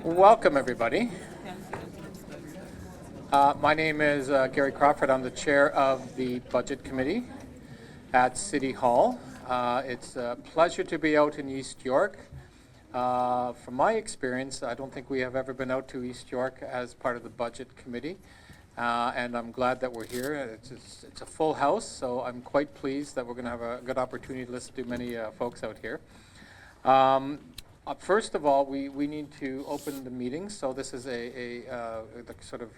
Welcome, everybody. My name is Gary Crawford. I'm the chair of the Budget Committee at City Hall. It's a pleasure to be out in East York. From my experience, I don't think we have ever been out to East York as part of the Budget Committee. And I'm glad that we're here. It's a full house, so I'm quite pleased that we're going to have a good opportunity to listen to many folks out here. First of all, we need to open the meeting, so this is the sort of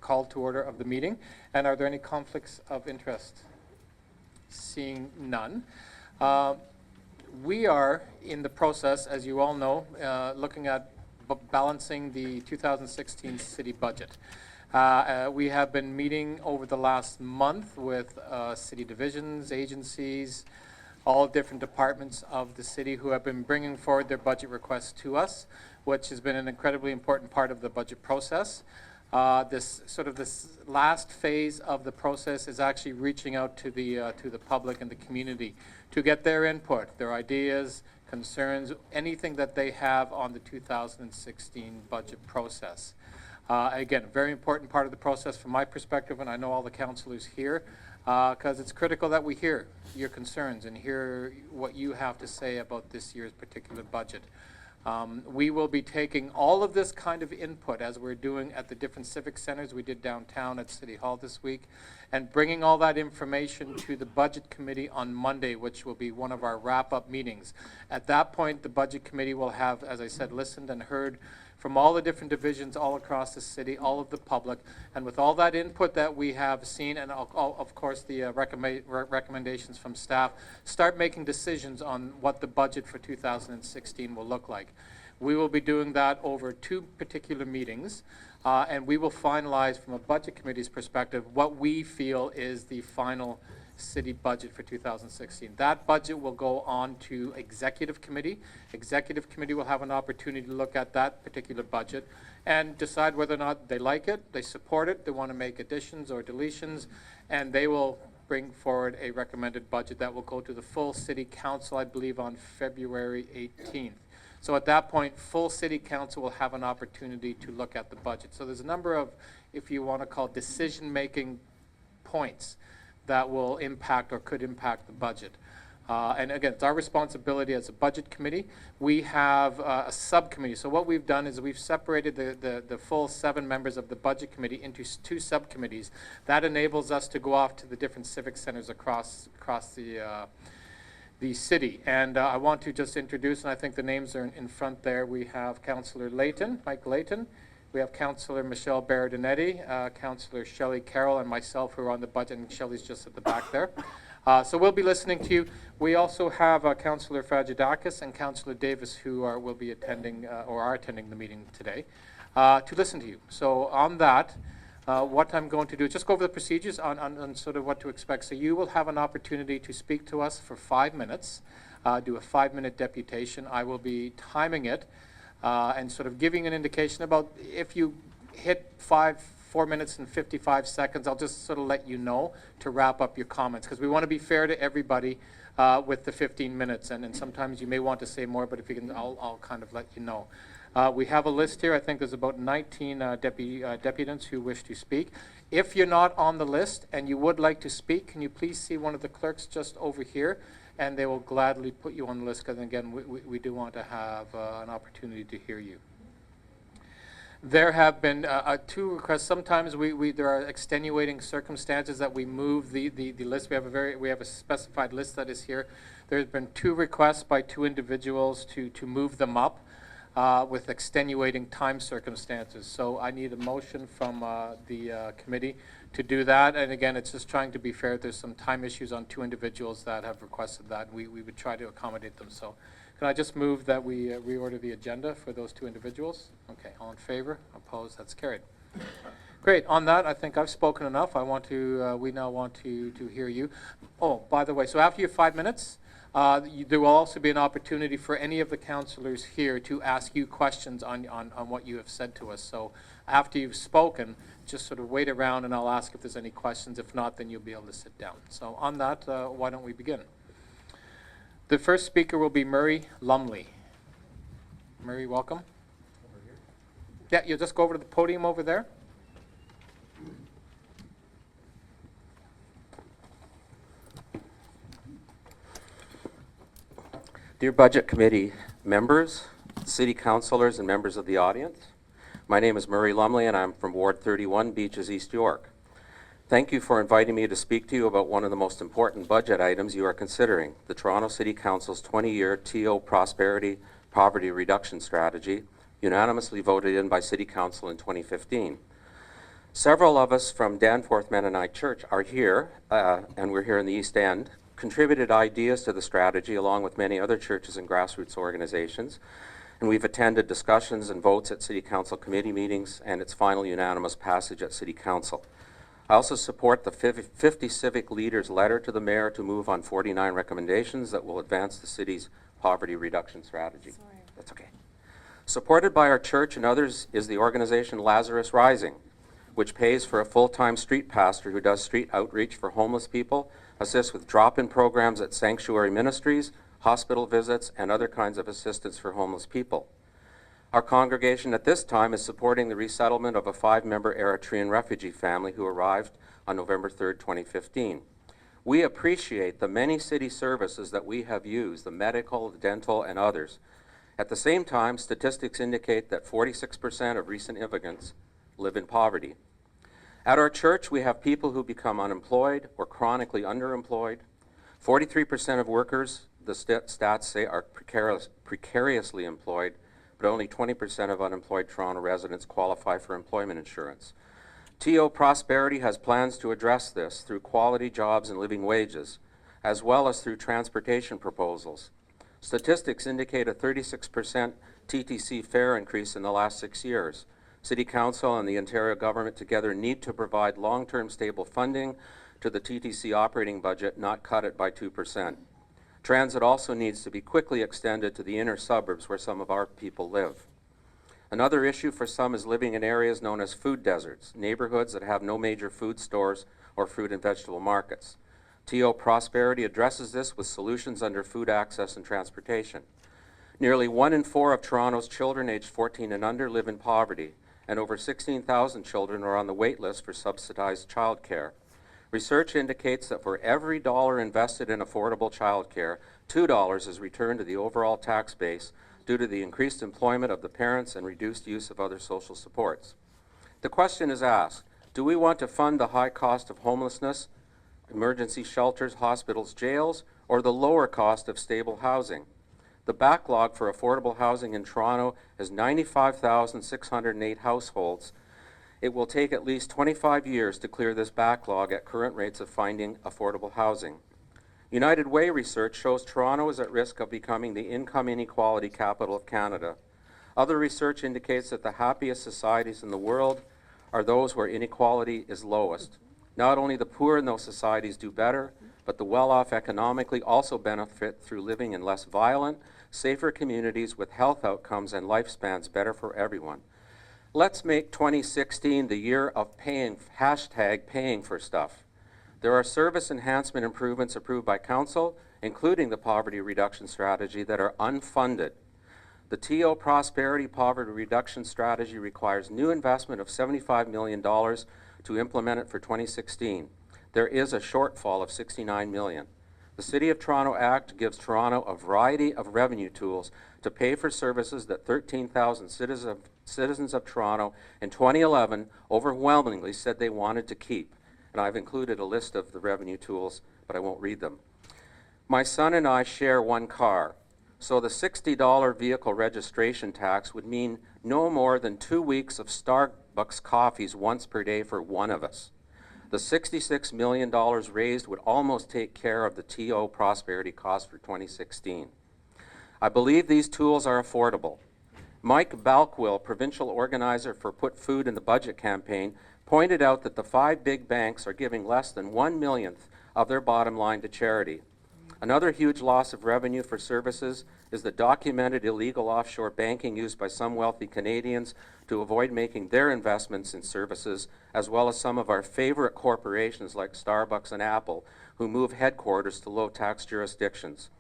call to order of the meeting. And are there any conflicts of interest? Seeing none. We are in the process, as you all know, looking at balancing the 2016 city budget. We have been meeting over the last month with city divisions, agencies, all different departments of the city who have been bringing forward their budget requests to us, which has been an incredibly important part of the budget process. This last phase of the process is actually reaching out to the public and the community to get their input, their ideas, concerns, anything that they have on the 2016 budget process. Again, a very important part of the process from my perspective, and I know all the councillors here, because it's critical that we hear your concerns and hear what you have to say about this year's particular budget. We will be taking all of this kind of input as we're doing at the different civic centers we did downtown at City Hall this week, and bringing all that information to the Budget Committee on Monday, which will be one of our wrap-up meetings. At that point, the Budget Committee will have, as I said, listened and heard from all the different divisions all across the city, all of the public, and with all that input that we have seen, and of course the recommendations from staff, start making decisions on what the budget for 2016 will look like. We will be doing that over two particular meetings, and we will finalize from a Budget Committee's perspective what we feel is the final city budget for 2016. That budget will go on to Executive Committee. Executive Committee will have an opportunity to look at that particular budget and decide whether or not they like it, they support it, they want to make additions or deletions, and they will bring forward a recommended budget that will go to the full City Council, I believe, on February 18th. So at that point, full City Council will have an opportunity to look at the budget. So there's a number of, if you want to call, decision-making points that will impact or could impact the budget. And again, it's our responsibility as a Budget Committee. We have a subcommittee. So what we've done is we've separated the full 7 members of the Budget Committee into 2 subcommittees. That enables us to go off to the different civic centers across the city. And I want to just introduce, and I think the names are in front there. We have Councillor Layton, Mike Layton. We have Councillor Michelle Berardinetti, Councillor Shelley Carroll, and myself who are on the budget, and Shelley's just at the back there. So we'll be listening to you. We also have Councillor Fajidakis and Councillor Davis who will be attending or are attending the meeting today to listen to you. So on that, what I'm going to do is just go over the procedures on sort of what to expect. So you will have an opportunity to speak to us for 5 minutes, do a 5-minute deputation. I will be timing it. And sort of giving an indication about if you hit 4 minutes and 55 seconds, I'll just sort of let you know to wrap up your comments, because we want to be fair to everybody with the 15 minutes. And sometimes you may want to say more, but if you can, I'll kind of let you know. We have a list here. I think there's about 19 deputants who wish to speak. If you're not on the list and you would like to speak, can you please see one of the clerks just over here? And they will gladly put you on the list, because again, we do want to have an opportunity to hear you. There have been 2 requests. Sometimes there are extenuating circumstances that we move the list. We have a specified list that is here. There's been 2 requests by 2 individuals to move them up with extenuating time circumstances. So I need a motion from the committee to do that. And again, it's just trying to be fair. There's some time issues on 2 individuals that have requested that. We would try to accommodate them. So can I just move that we reorder the agenda for those 2 individuals? Okay, all in favor? Opposed? That's carried. Great. On that, I think I've spoken enough. We now want to hear you. Oh, by the way, so after your 5 minutes, there will also be an opportunity for any of the councillors here to ask you questions on what you have said to us. So after you've spoken, just sort of wait around and I'll ask if there's any questions. If not, then you'll be able to sit down. So on that, why don't we begin? The first speaker will be Murray Lumley. Murray, welcome. Over here. Yeah, you'll just go over to the podium over there. Dear Budget Committee members, city councilors, and members of the audience, my name is Murray Lumley and I'm from Ward 31, Beaches, East York. Thank you for inviting me to speak to you about one of the most important budget items you are considering, the Toronto City Council's 20-year TO Prosperity Poverty Reduction Strategy, unanimously voted in by City Council in 2015. Several of us from Danforth Mennonite Church are here, and we're here in the East End, contributed ideas to the strategy along with many other churches and grassroots organizations, and we've attended discussions and votes at City Council committee meetings and its final unanimous passage at City Council. I also support the 50 Civic leaders' letter to the Mayor to move on 49 recommendations that will advance the city's poverty reduction strategy. Sorry. That's okay. Supported by our church and others is the organization Lazarus Rising, which pays for a full-time street pastor who does street outreach for homeless people, assists with drop-in programs at sanctuary ministries, hospital visits, and other kinds of assistance for homeless people. Our congregation at this time is supporting the resettlement of a 5-member Eritrean refugee family who arrived on November 3rd, 2015. We appreciate the many city services that we have used, the medical, the dental, and others. At the same time, statistics indicate that 46% of recent immigrants live in poverty. At our church, we have people who become unemployed or chronically underemployed. 43% of workers, the stats say, are precariously employed, but only 20% of unemployed Toronto residents qualify for employment insurance. TO Prosperity has plans to address this through quality jobs and living wages, as well as through transportation proposals. Statistics indicate a 36% TTC fare increase in the last 6 years. City Council and the Ontario government together need to provide long-term stable funding to the TTC operating budget, not cut it by 2%. Transit also needs to be quickly extended to the inner suburbs where some of our people live. Another issue for some is living in areas known as food deserts, neighborhoods that have no major food stores or fruit and vegetable markets. TO Prosperity addresses this with solutions under food access and transportation. Nearly 1 in 4 of Toronto's children aged 14 and under live in poverty, and over 16,000 children are on the wait list for subsidized childcare. Research indicates that for every dollar invested in affordable childcare, $2 is returned to the overall tax base due to the increased employment of the parents and reduced use of other social supports. The question is asked, do we want to fund the high cost of homelessness, emergency shelters, hospitals, jails, or the lower cost of stable housing? The backlog for affordable housing in Toronto is 95,608 households. It will take at least 25 years to clear this backlog at current rates of finding affordable housing. United Way research shows Toronto is at risk of becoming the income inequality capital of Canada. Other research indicates that the happiest societies in the world are those where inequality is lowest. Not only the poor in those societies do better, but the well-off economically also benefit through living in less violent, safer communities with health outcomes and lifespans better for everyone. Let's make 2016 the year of paying for stuff. There are service enhancement improvements approved by Council, including the poverty reduction strategy, that are unfunded. The TO Prosperity Poverty Reduction Strategy requires new investment of $75 million to implement it for 2016. There is a shortfall of $69 million. The City of Toronto Act gives Toronto a variety of revenue tools to pay for services that 13,000 citizens of Toronto in 2011 overwhelmingly said they wanted to keep. And I've included a list of the revenue tools, but I won't read them. My son and I share one car, so the $60 vehicle registration tax would mean no more than 2 weeks of Starbucks coffees once per day for one of us. The $66 million raised would almost take care of the TO Prosperity cost for 2016. I believe these tools are affordable. Mike Balkwill, provincial organizer for Put Food in the Budget campaign, pointed out that the 5 big banks are giving less than 1/1,000,000th of their bottom line to charity. Another huge loss of revenue for services is the documented illegal offshore banking used by some wealthy Canadians to avoid making their investments in services, as well as some of our favorite corporations like Starbucks and Apple, who move headquarters to low-tax jurisdictions.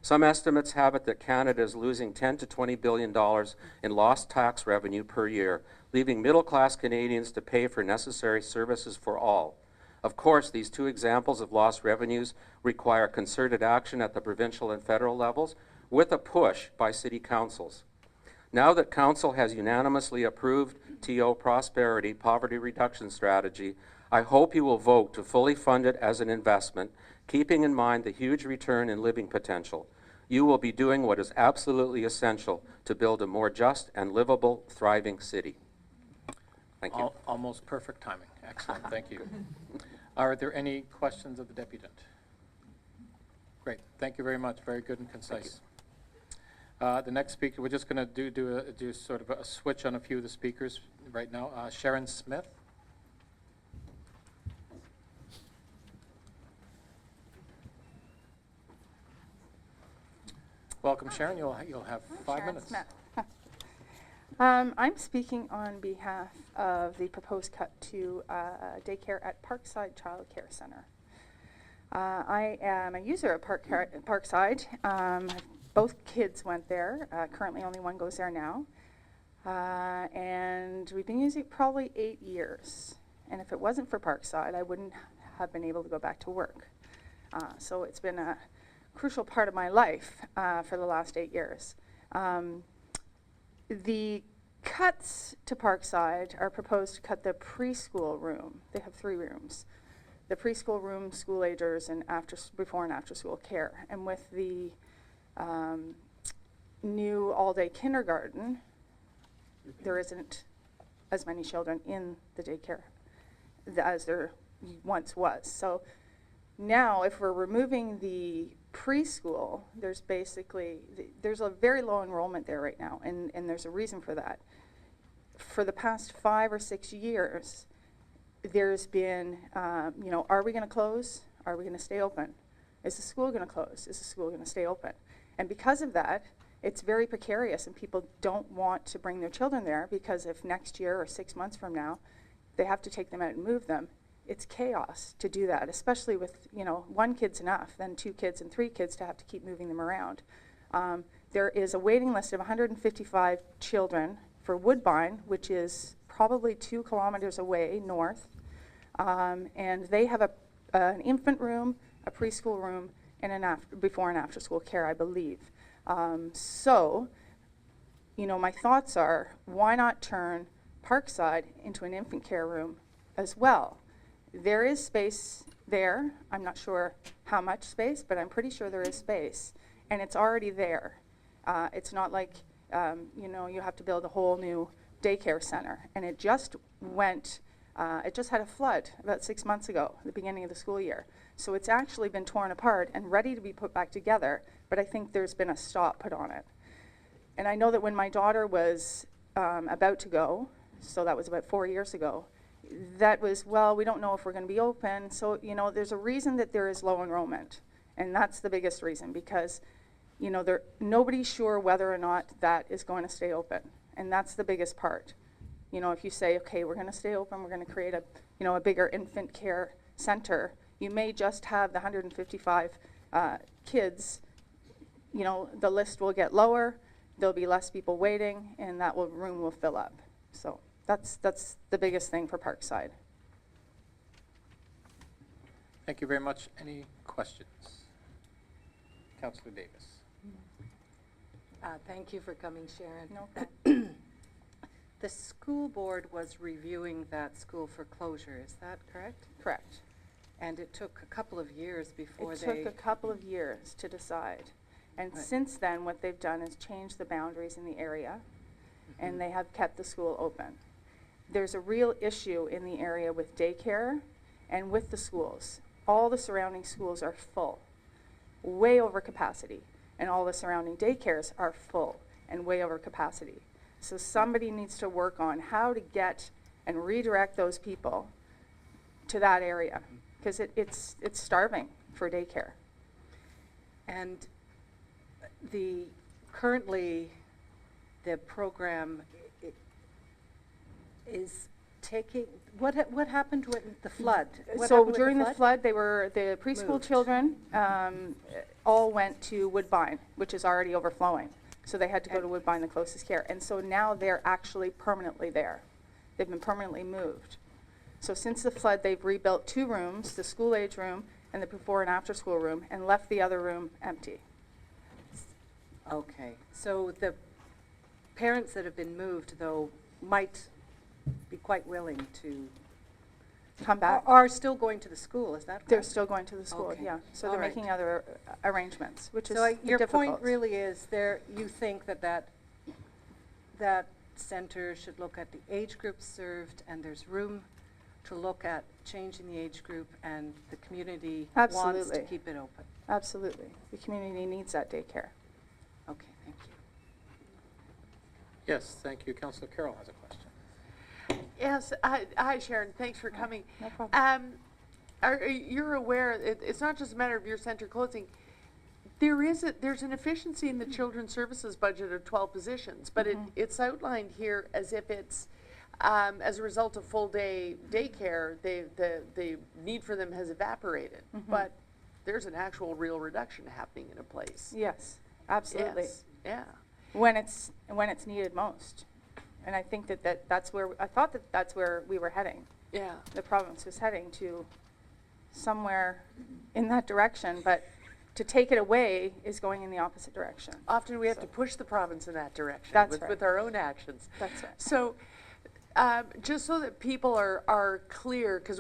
Some estimates have it that Canada is losing $10 to $20 billion in lost tax revenue per year, leaving middle-class Canadians to pay for necessary services for all. Of course, these two examples of lost revenues require concerted action at the provincial and federal levels, with a push by city councils. Now that Council has unanimously approved TO Prosperity Poverty Reduction Strategy, I hope you will vote to fully fund it as an investment, keeping in mind the huge return in living potential. You will be doing what is absolutely essential to build a more just and livable, thriving city. Thank you. Almost perfect timing. Excellent, thank you. Are there any questions of the deputant? Great, thank you very much. Very good and concise. The next speaker, we're just going to do sort of a switch on a few of the speakers right now. Sharon Smith. Welcome, Sharon. You'll have 5 Sharon minutes. Smith. I'm speaking on behalf of the proposed cut to daycare at Parkside Child Care Centre. I am a user of Parkside. Both kids went there. Currently only one goes there now. And we've been using it probably 8 years. And if it wasn't for Parkside, I wouldn't have been able to go back to work. So it's been a crucial part of my life for the last 8 years. The cuts to Parkside are proposed to cut the preschool room. They have 3 rooms. The preschool room, school agers, and before and after school care. And with the new all-day kindergarten, there isn't as many children in the daycare as there once was. So now, if we're removing the preschool, there's a very low enrollment there right now, and there's a reason for that. For the past 5 or 6 years, there's been, are we going to close? Are we going to stay open? Is the school going to close? Is the school going to stay open? And because of that, it's very precarious, and people don't want to bring their children there, because if next year or 6 months from now, they have to take them out and move them, it's chaos to do that, especially with, 1 kid's enough, then 2 kids and 3 kids to have to keep moving them around. There is a waiting list of 155 children for Woodbine, which is probably 2 kilometers away north. And they have an infant room, a preschool room, and an before and after school care, I believe. So, my thoughts are, why not turn Parkside into an infant care room as well? There is space there. I'm not sure how much space, but I'm pretty sure there is space. And it's already there. It's not like, you have to build a whole new daycare center. And it just had a flood about 6 months ago, the beginning of the school year. So it's actually been torn apart and ready to be put back together, but I think there's been a stop put on it. And I know that when my daughter was about to go, so that was about 4 years ago, that was, we don't know if we're going to be open. So, there's a reason that there is low enrollment. And that's the biggest reason, because, nobody's sure whether or not that is going to stay open. And that's the biggest part. If you say, okay, we're going to stay open, we're going to create a bigger infant care center, you may just have the 155 kids, the list will get lower, there'll be less people waiting, and that room will fill up. So that's the biggest thing for Parkside. Thank you very much. Any questions? Councillor Davis. Thank you for coming, Sharon. No problem. The school board was reviewing that school for closure, is that correct? Correct. And it took a couple of years before It took a couple of years to decide. And Right. since then, what they've done is change the boundaries in the area, and they have kept the school open. There's a real issue in the area with daycare and with the schools. All the surrounding schools are full, way over capacity, and all the surrounding daycares are full and way over capacity. So somebody needs to work on how to get and redirect those people to that area, because it's starving for daycare. And currently the program is taking, what happened with the flood? What So happened with during the flood, the preschool Moved. children all went to Woodbine, which is already overflowing. So they had to go to Woodbine, the closest care. And so now they're actually permanently there. They've been permanently moved. So since the flood, they've rebuilt 2 rooms, the school age room and the before and after school room, and left the other room empty. Okay, so the parents that have been moved, though, might be quite willing to, Come back. are still going to the school, is that correct? They're still going to the school, Okay. yeah. So All they're right. making other arrangements, which is So your difficult. point really is there, you think that center should look at the age groups served, and there's room to look at changing the age group, and the community wants to Absolutely. keep it open. Absolutely. The community needs that daycare. Okay, thank you. Yes, thank you. Councillor Carroll has a question. Yes, hi Sharon, thanks for coming. No problem. You're aware, it's not just a matter of your center closing. There's an efficiency in the children's services budget of 12 positions, but it's outlined here as if it's, as a result of full day daycare, the need for them has evaporated. But there's an actual real reduction happening in a place. Yes, absolutely. Yes, yeah. When it's needed most. And I think that's where, I thought that's where we were heading. Yeah. The province was heading to somewhere in that direction, but to take it away is going in the opposite direction. Often we have So- to push the province in that direction That's right. with our own actions. That's right. So, just so that people are clear, because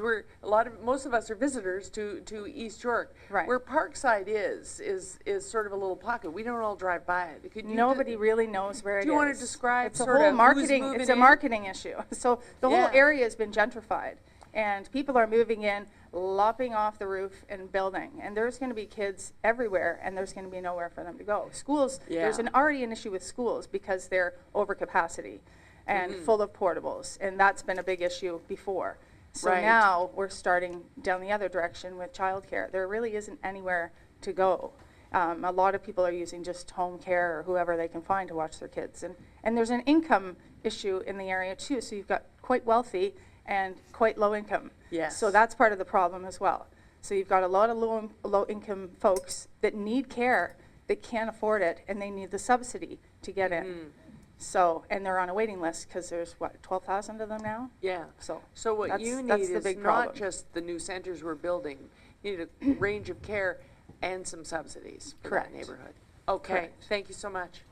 most of us are visitors to East York. Right. Where Parkside is sort of a little pocket. We don't all drive by it. Could you Nobody really knows where it is. do you want to describe It's a sort whole of who's marketing, moving it's a in? marketing issue. So the whole Yeah. area has been gentrified, and people are moving in, lopping off the roof and building. And there's going to be kids everywhere, and there's going to be nowhere for them to go. Schools, there's Yeah. already an issue with schools because they're over capacity and full of portables, and that's been a big issue before. So Right. now we're starting down the other direction with childcare. There really isn't anywhere to go. A lot of people are using just home care or whoever they can find to watch their kids. And there's an income issue in the area too. So you've got quite wealthy and quite low income. Yes. So that's part of the problem as well. So you've got a lot of low income folks that need care, that can't afford it, and they need the subsidy to get in. So, and they're on a waiting list because there's, 12,000 of them now? Yeah. So what that's- you that's need the is big not problem. just the new centers we're building. You need a range of care and some subsidies for Correct. that neighborhood. Okay. Correct. Thank you so much.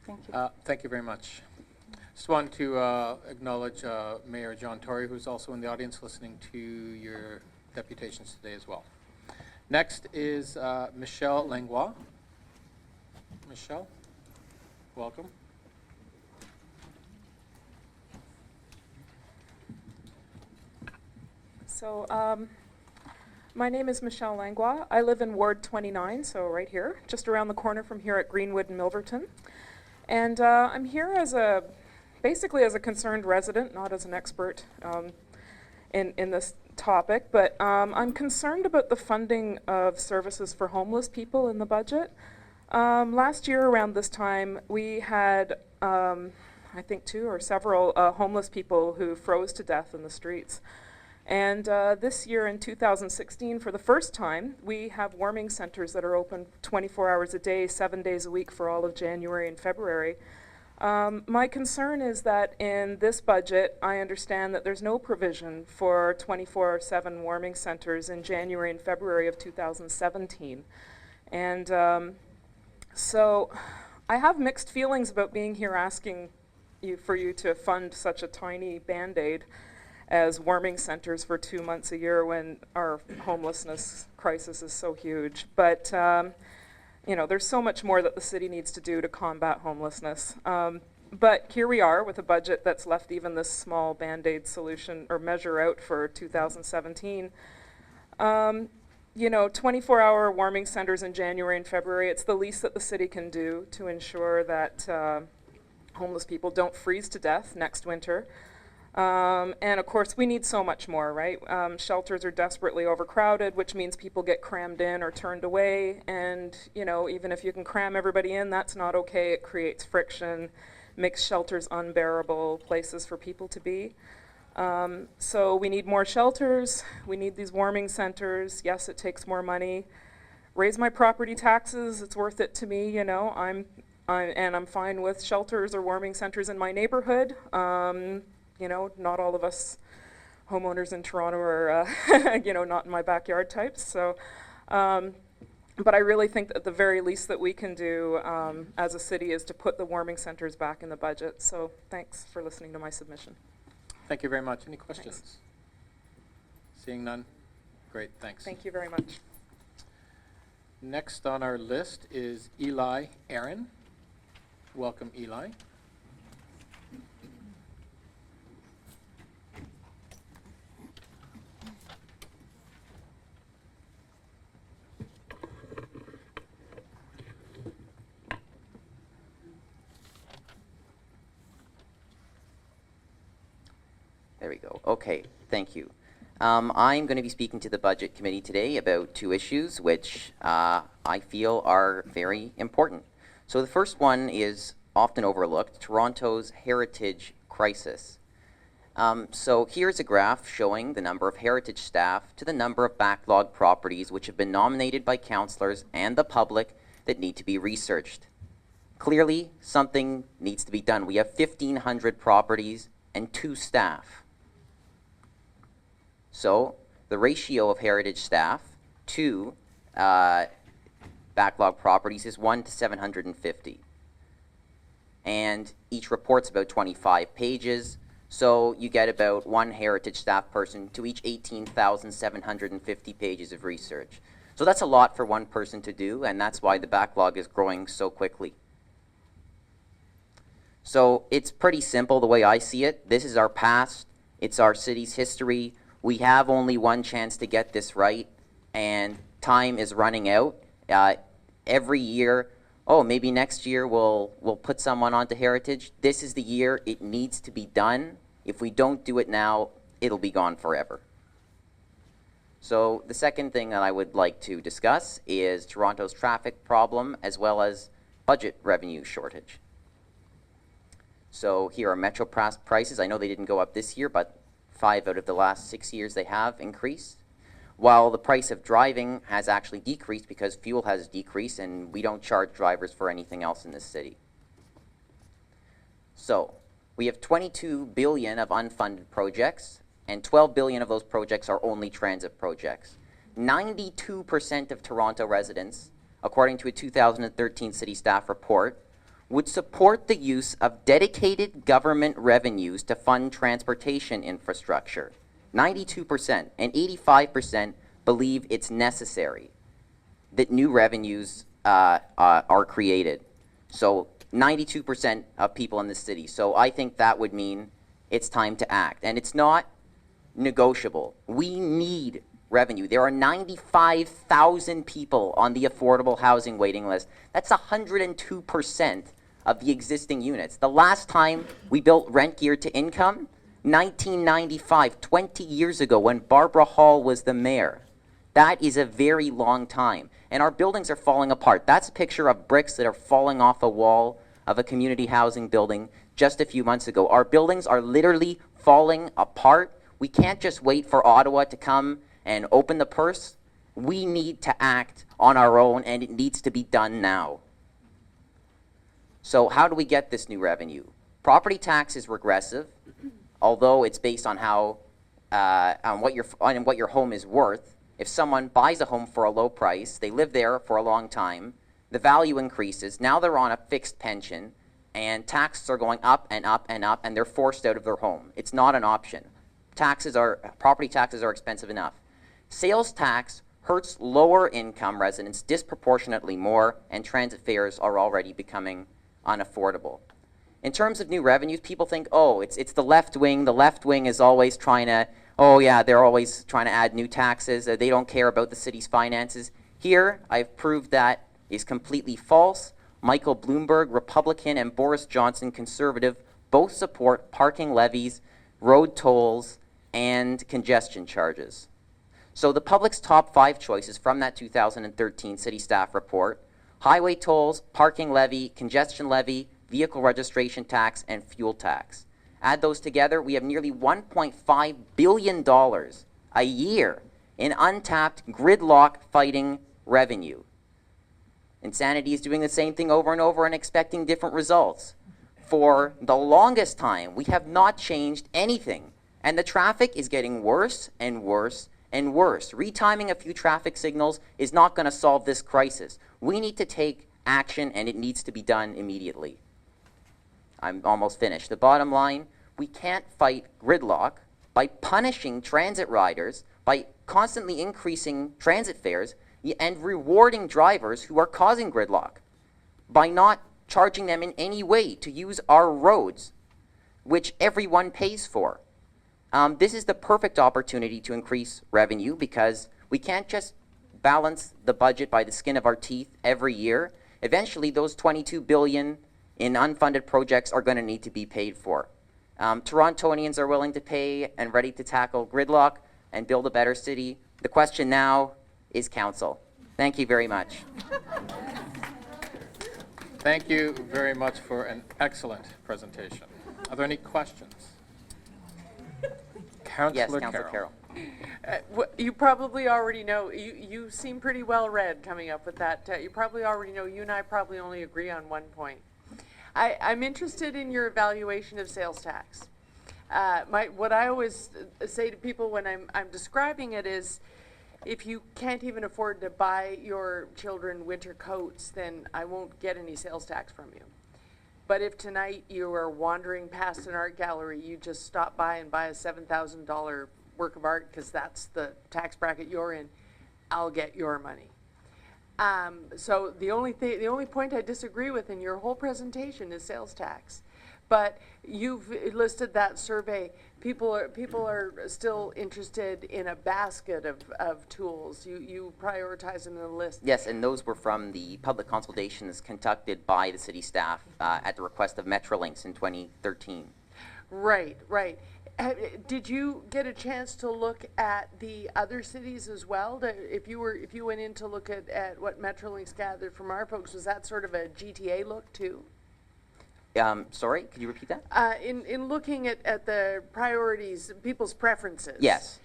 Thank you. Thank you very much. Just want to acknowledge Mayor John Tory, who's also in the audience listening to your deputations today as well. Next is Michelle Langlois. Michelle, welcome. So, my name is Michelle Langlois. I live in Ward 29, so right here, just around the corner from here at Greenwood and Milverton. And I'm here basically as a concerned resident, not as an expert in this topic, but I'm concerned about the funding of services for homeless people in the budget. Last year around this time, we had, I think, 2 or several homeless people who froze to death in the streets. And this year in 2016, for the first time, we have warming centers that are open 24 hours a day, 7 days a week for all of January and February. My concern is that in this budget, I understand that there's no provision for 24/7 warming centers in January and February of 2017. And so I have mixed feelings about being here asking for you to fund such a tiny Band-Aid as warming centers for 2 months a year when our homelessness crisis is so huge. But you know, there's so much more that the city needs to do to combat homelessness. But here we are with a budget that's left even this small Band-Aid solution or measure out for 2017. You know, 24-hour warming centers in January and February, it's the least that the city can do to ensure that homeless people don't freeze to death next winter. And of course, we need so much more, right? Shelters are desperately overcrowded, which means people get crammed in or turned away. And, you know, even if you can cram everybody in, that's not okay. It creates friction, makes shelters unbearable places for people to be. So we need more shelters, we need these warming centers. Yes, it takes more money. Raise my property taxes, it's worth it to me, you know. I'm fine with shelters or warming centers in my neighborhood. You know, not all of us homeowners in Toronto are, you know, not in my backyard types. So, but I really think that the very least that we can do as a city is to put the warming centers back in the budget. So thanks for listening to my submission. Thank you very much. Any questions? Seeing none? Great, thanks. Thank you very much. Next on our list is Eli Aaron. Welcome, Eli. There we go. Okay, thank you. I'm going to be speaking to the Budget Committee today about two issues which I feel are very important. So the first one is often overlooked, Toronto's heritage crisis. So here's a graph showing the number of heritage staff to the number of backlog properties which have been nominated by councillors and the public that need to be researched. Clearly, something needs to be done. We have 1,500 properties and 2 staff. So the ratio of heritage staff to backlog properties is 1 to 750. And each report's about 25 pages. So you get about 1 heritage staff person to each 18,750 pages of research. So that's a lot for one person to do, and that's why the backlog is growing so quickly. So it's pretty simple the way I see it. This is our past. It's our city's history. We have only one chance to get this right, and time is running out. Every year, oh, maybe next year we'll put someone onto heritage. This is the year it needs to be done. If we don't do it now, it'll be gone forever. So the second thing that I would like to discuss is Toronto's traffic problem as well as budget revenue shortage. So here are Metro prices. I know they didn't go up this year, but 5 out of the last 6 years they have increased. While the price of driving has actually decreased because fuel has decreased and we don't charge drivers for anything else in this city. So we have 22 billion of unfunded projects, and 12 billion of those projects are only transit projects. 92% of Toronto residents, according to a 2013 city staff report, would support the use of dedicated government revenues to fund transportation infrastructure. 92%, and 85% believe it's necessary that new revenues are created. So 92% of people in the city. So I think that would mean it's time to act. And it's not negotiable. We need revenue. There are 95,000 people on the affordable housing waiting list. That's 102% of the existing units. The last time we built rent geared to income, 1995, 20 years ago when Barbara Hall was the mayor. That is a very long time. And our buildings are falling apart. That's a picture of bricks that are falling off a wall of a community housing building just a few months ago. Our buildings are literally falling apart. We can't just wait for Ottawa to come and open the purse. We need to act on our own, and it needs to be done now. So how do we get this new revenue? Property tax is regressive, although it's based on how on what your home is worth. If someone buys a home for a low price, they live there for a long time, the value increases. Now they're on a fixed pension, and taxes are going up and up and up, and they're forced out of their home. It's not an option. Property taxes are expensive enough. Sales tax hurts lower income residents disproportionately more, and transit fares are already becoming unaffordable. In terms of new revenues, people think, oh, it's the left wing. The left wing is always trying to, oh yeah, they're always trying to add new taxes. They don't care about the city's finances. Here, I've proved that is completely false. Michael Bloomberg, Republican, and Boris Johnson, Conservative, both support parking levies, road tolls, and congestion charges. So the public's top 5 choices from that 2013 city staff report: highway tolls, parking levy, congestion levy, vehicle registration tax, and fuel tax. Add those together, we have nearly $1.5 billion a year in untapped gridlock fighting revenue. Insanity is doing the same thing over and over and expecting different results. For the longest time, we have not changed anything, and the traffic is getting worse and worse and worse. Retiming a few traffic signals is not going to solve this crisis. We need to take action, and it needs to be done immediately. I'm almost finished. The bottom line, we can't fight gridlock by punishing transit riders, by constantly increasing transit fares, and rewarding drivers who are causing gridlock, by not charging them in any way to use our roads, which everyone pays for. This is the perfect opportunity to increase revenue, because we can't just balance the budget by the skin of our teeth every year. Eventually, those $22 billion in unfunded projects are going to need to be paid for. Torontonians are willing to pay and ready to tackle gridlock and build a better city. The question now is council. Thank you very much. Thank you very much for an excellent presentation. Are there any questions? Yes, Councillor Councillor Carroll. Carroll. You probably already know, you seem pretty well read coming up with that. You probably already know, you and I probably only agree on one point. I'm interested in your evaluation of sales tax. What I always say to people when I'm describing it is, if you can't even afford to buy your children winter coats, then I won't get any sales tax from you. But if tonight you are wandering past an art gallery, you just stop by and buy a $7,000 work of art because that's the tax bracket you're in, I'll get your money. So the only point I disagree with in your whole presentation is sales tax. But you've listed that survey. People are still interested in a basket of tools. You prioritize them in the list. Yes, and those were from the public consultations conducted by the city staff at the request of Metrolinx in 2013. Right. Did you get a chance to look at the other cities as well? If you went in to look at what Metrolinx gathered from our folks, was that sort of a GTA look too? Sorry, could you repeat that? In looking at the priorities, people's preferences. Yes.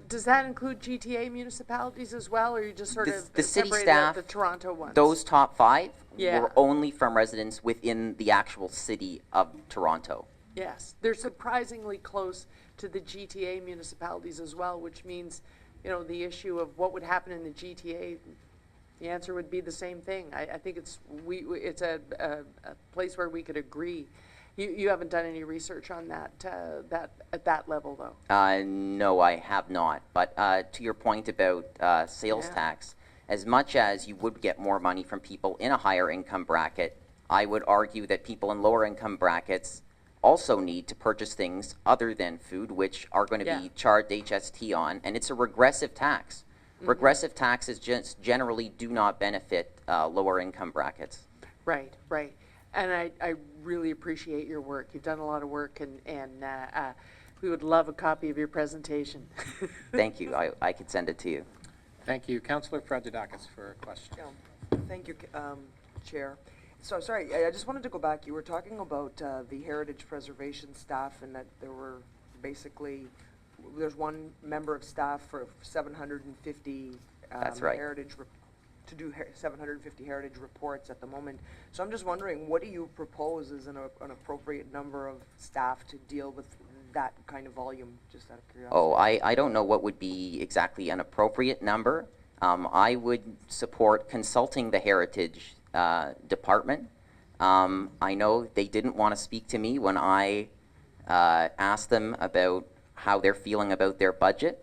Does that include GTA municipalities as well, or you just sort of The city separated staff, out the Toronto ones? those top 5 Yeah. were only from residents within the actual city of Toronto. Yes, they're surprisingly close to the GTA municipalities as well, which means, the issue of what would happen in the GTA, the answer would be the same thing. I think it's a place where we could agree. You haven't done any research on that at that level, though. No, I have not. But to your point about sales tax, as much as you would get more money from people in a higher income bracket, I would argue that people in lower income brackets also need to purchase things other than food, which are going to be charged HST on, and it's a regressive tax. Mm-hmm. Regressive taxes just generally do not benefit lower income brackets. Right. And I really appreciate your work. You've done a lot of work, and we would love a copy of your presentation. Thank you. I could send it to you. Thank you. Councillor Fragedakis for a question. Thank you, Chair. So, sorry, I just wanted to go back. You were talking about the heritage preservation staff, and that there were basically, there's one member of staff for 750 That's right. to do 750 heritage reports at the moment. So I'm just wondering, what do you propose as an appropriate number of staff to deal with that kind of volume, just out of curiosity? Oh, I don't know what would be exactly an appropriate number. I would support consulting the heritage department. I know they didn't want to speak to me when I asked them about how they're feeling about their budget,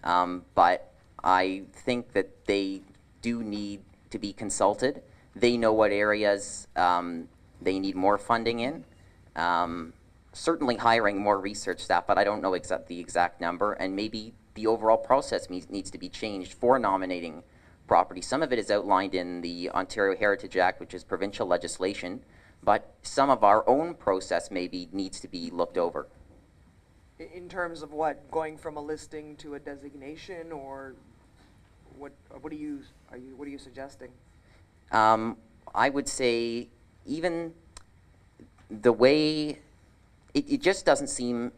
but I think that they do need to be consulted. They know what areas they need more funding in. Certainly hiring more research staff, but I don't know the exact number, and maybe the overall process needs to be changed for nominating property. Some of it is outlined in the Ontario Heritage Act, which is provincial legislation, but some of our own process maybe needs to be looked over. In terms of what, going from a listing to a designation, or what are you suggesting? I would say even the way it just doesn't seem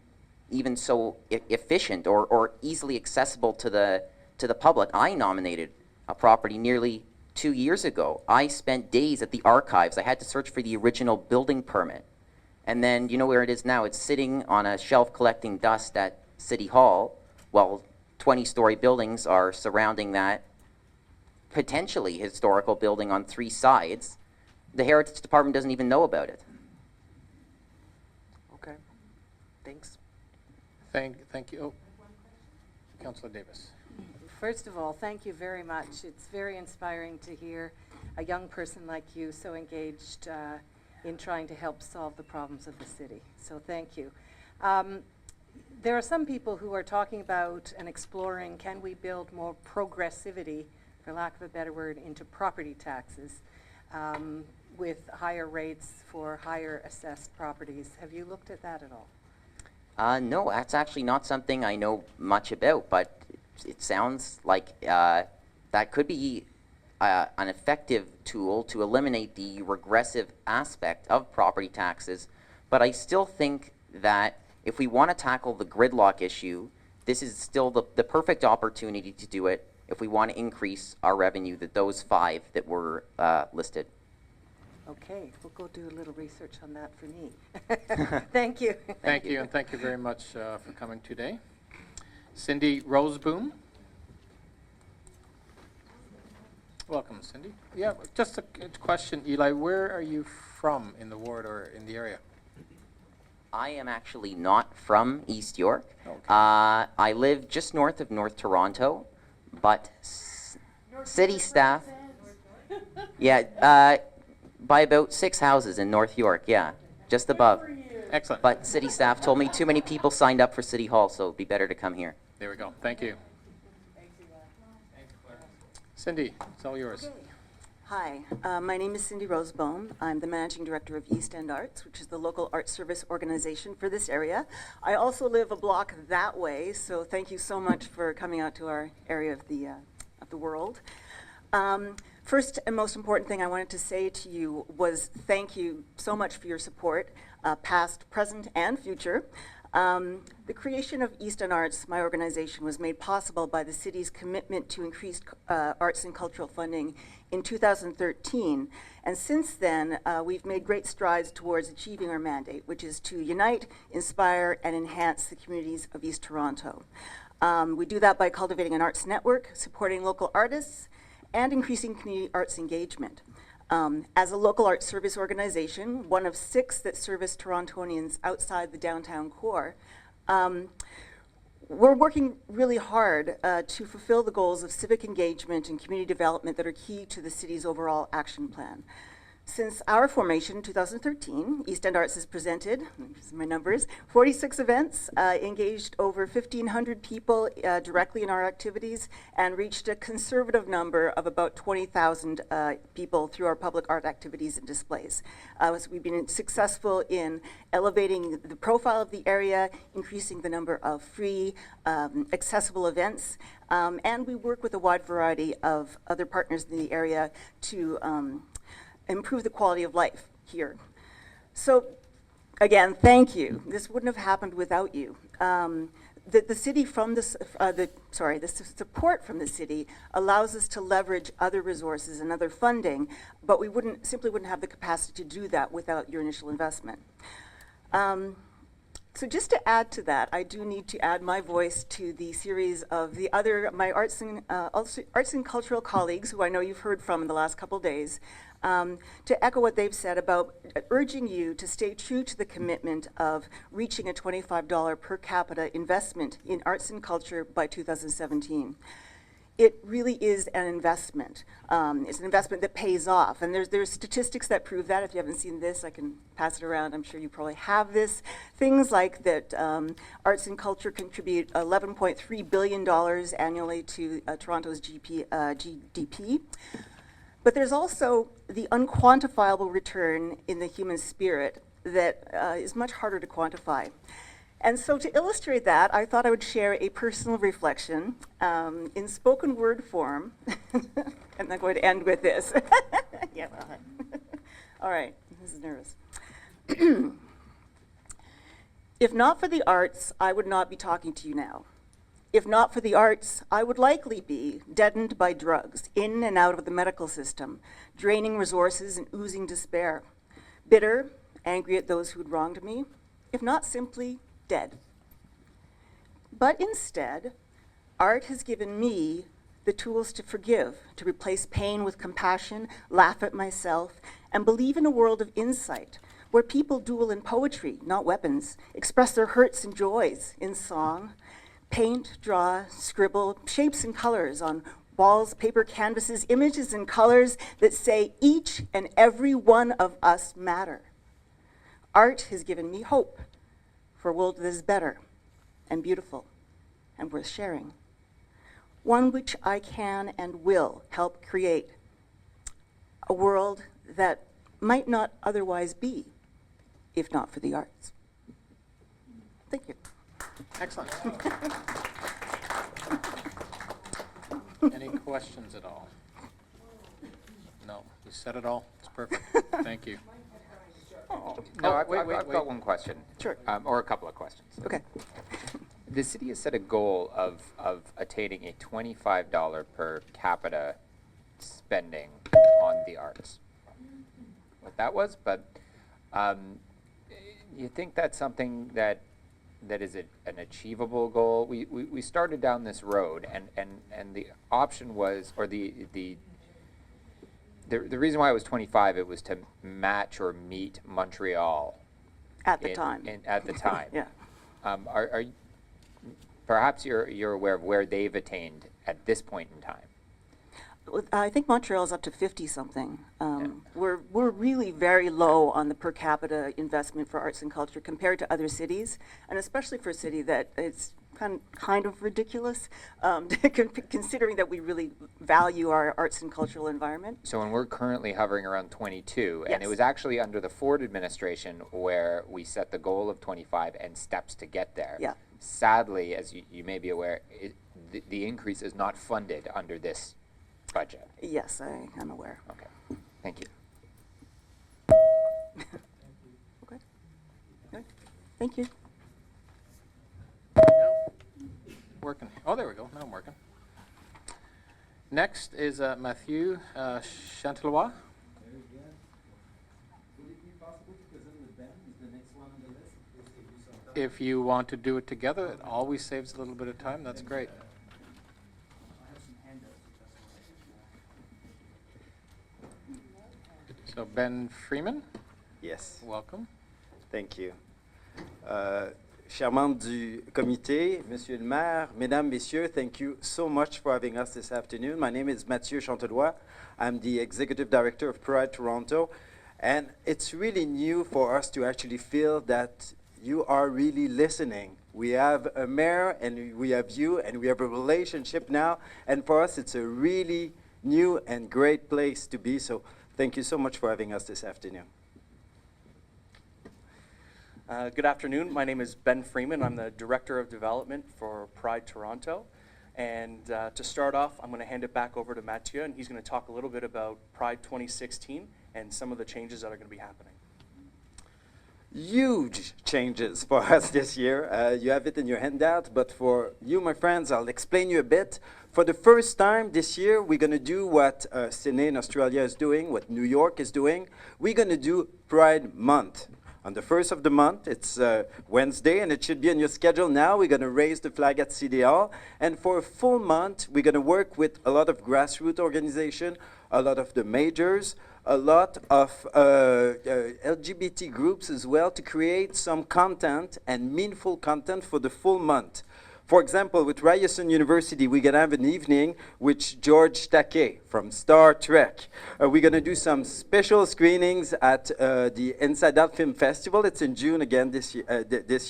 even so efficient or easily accessible to the public. I nominated a property nearly 2 years ago. I spent days at the archives. I had to search for the original building permit. And then, you know where it is now? It's sitting on a shelf collecting dust at City Hall, while 20-story buildings are surrounding that potentially historical building on 3 sides. The Heritage Department doesn't even know about it. Okay, thanks. Thank you. Oh, Councillor Davis. First of all, thank you very much. It's very inspiring to hear a young person like you so engaged in trying to help solve the problems of the city. So thank you. There are some people who are talking about and exploring, can we build more progressivity, for lack of a better word, into property taxes with higher rates for higher assessed properties. Have you looked at that at all? No, that's actually not something I know much about, but it sounds like that could be an effective tool to eliminate the regressive aspect of property taxes. But I still think that if we want to tackle the gridlock issue, this is still the perfect opportunity to do it if we want to increase our revenue, those 5 that were listed. Okay, we'll go do a little research on that for me. Thank you. Thank you, and thank you very much for coming today. Cindy Roseboom. Welcome, Cindy. Yeah, just a question, Eli. Where are you from in the ward or in the area? I am actually not from East York. Okay. I live just north of North Toronto, but city staff, yeah, by about 6 houses in North York, yeah, just above. Excellent. But city staff told me too many people signed up for City Hall, so it'd be better to come here. There we go. Thank you. Cindy, it's all yours. Hi, my name is Cindy Rosebohm. I'm the Managing Director of East End Arts, which is the local art service organization for this area. I also live a block that way, so thank you so much for coming out to our area of the world. First and most important thing I wanted to say to you was thank you so much for your support, past, present, and future. The creation of East End Arts, my organization, was made possible by the city's commitment to increased arts and cultural funding in 2013. And since then, we've made great strides towards achieving our mandate, which is to unite, inspire, and enhance the communities of East Toronto. We do that by cultivating an arts network, supporting local artists, and increasing community arts engagement. As a local arts service organization, one of 6 that service Torontonians outside the downtown core, we're working really hard to fulfill the goals of civic engagement and community development that are key to the city's overall action plan. Since our formation in 2013, East End Arts has presented, these are my numbers, 46 events, engaged over 1,500 people directly in our activities, and reached a conservative number of about 20,000 people through our public art activities and displays. So we've been successful in elevating the profile of the area, increasing the number of free, accessible events, and we work with a wide variety of other partners in the area to improve the quality of life here. So again, thank you. This wouldn't have happened without you. The city from this, the support from the city allows us to leverage other resources and other funding, but we simply wouldn't have the capacity to do that without your initial investment. So just to add to that, I do need to add my voice to the series of my arts and cultural colleagues, who I know you've heard from in the last couple days, to echo what they've said about urging you to stay true to the commitment of reaching a $25 per capita investment in arts and culture by 2017. It really is an investment. It's an investment that pays off. And there's statistics that prove that. If you haven't seen this, I can pass it around. I'm sure you probably have this. Things like that arts and culture contribute $11.3 billion annually to Toronto's GDP. But there's also the unquantifiable return in the human spirit that is much harder to quantify. And so to illustrate that, I thought I would share a personal reflection in spoken word form. And I'm going to end with this. Yeah, well, all right, this is nervous. If not for the arts, I would not be talking to you now. If not for the arts, I would likely be deadened by drugs, in and out of the medical system, draining resources and oozing despair, bitter, angry at those who'd wronged me, if not simply dead. But instead, art has given me the tools to forgive, to replace pain with compassion, laugh at myself, and believe in a world of insight where people duel in poetry, not weapons, express their hurts and joys in song, paint, draw, scribble, shapes and colors on walls, paper, canvases, images and colors that say each and every one of us matter. Art has given me hope for a world that is better and beautiful and worth sharing. One which I can and will help create. A world that might not otherwise be if not for the arts. Thank you. Excellent. Any questions at all? No, you said it all. It's perfect. Thank you. No, No, I've, wait, I've, wait, I've wait. got one question. Sure. Or a couple of questions. Okay. The city has set a goal of attaining a $25 per capita spending on the arts. What that was, but you think that's something that is an achievable goal? We started down this road, and the option was, or the reason why it was 25, it was to match or meet Montreal At the time. At the time. Yeah. Are perhaps you're aware of where they've attained at this point in time? I think Montreal is up to 50-something. We're really very low on the per capita investment for arts and culture compared to other cities, and especially for a city that it's kind of ridiculous, considering that we really value our arts and cultural environment. So when we're currently hovering around 22, and it Yes. was actually under the Ford administration where we set the goal of 25 and steps to get there. Yeah. Sadly, as you may be aware, the increase is not funded under this budget. Yes, I am aware. Okay, thank you. Okay. Good. Thank you. No? Working. Oh, there we go. Now I'm working. Next is Mathieu Chantelois. If you want to do it together, it always saves a little bit of time. That's great. So Ben Freeman, Yes, welcome. thank you. Chers membres du comité, Monsieur le maire, Mesdames, Messieurs, thank you so much for having us this afternoon. My name is Mathieu Chantelois. I'm the Executive Director of Pride Toronto, and it's really new for us to actually feel that you are really listening. We have a mayor, and we have you, and we have a relationship now, and for us it's a really new and great place to be, so thank you so much for having us this afternoon. Good afternoon. My name is Ben Freeman. I'm the Director of Development for Pride Toronto. And to start off, I'm going to hand it back over to Mathieu, and he's going to talk a little bit about Pride 2016 and some of the changes that are going to be happening. Huge changes for us this year. You have it in your handout, but for you, my friends, I'll explain you a bit. For the first time this year, we're going to do what Sydney in Australia is doing, what New York is doing. We're going to do Pride Month. On the first of the month, it's Wednesday, and it should be on your schedule now. We're going to raise the flag at City Hall. And for a full month, we're going to work with a lot of grassroots organizations, a lot of the majors, a lot of LGBT groups as well, to create some content and meaningful content for the full month. For example, with Ryerson University, we're going to have an evening with George Takei from Star Trek. We're going to do some special screenings at the Inside Out Film Festival. It's in June again this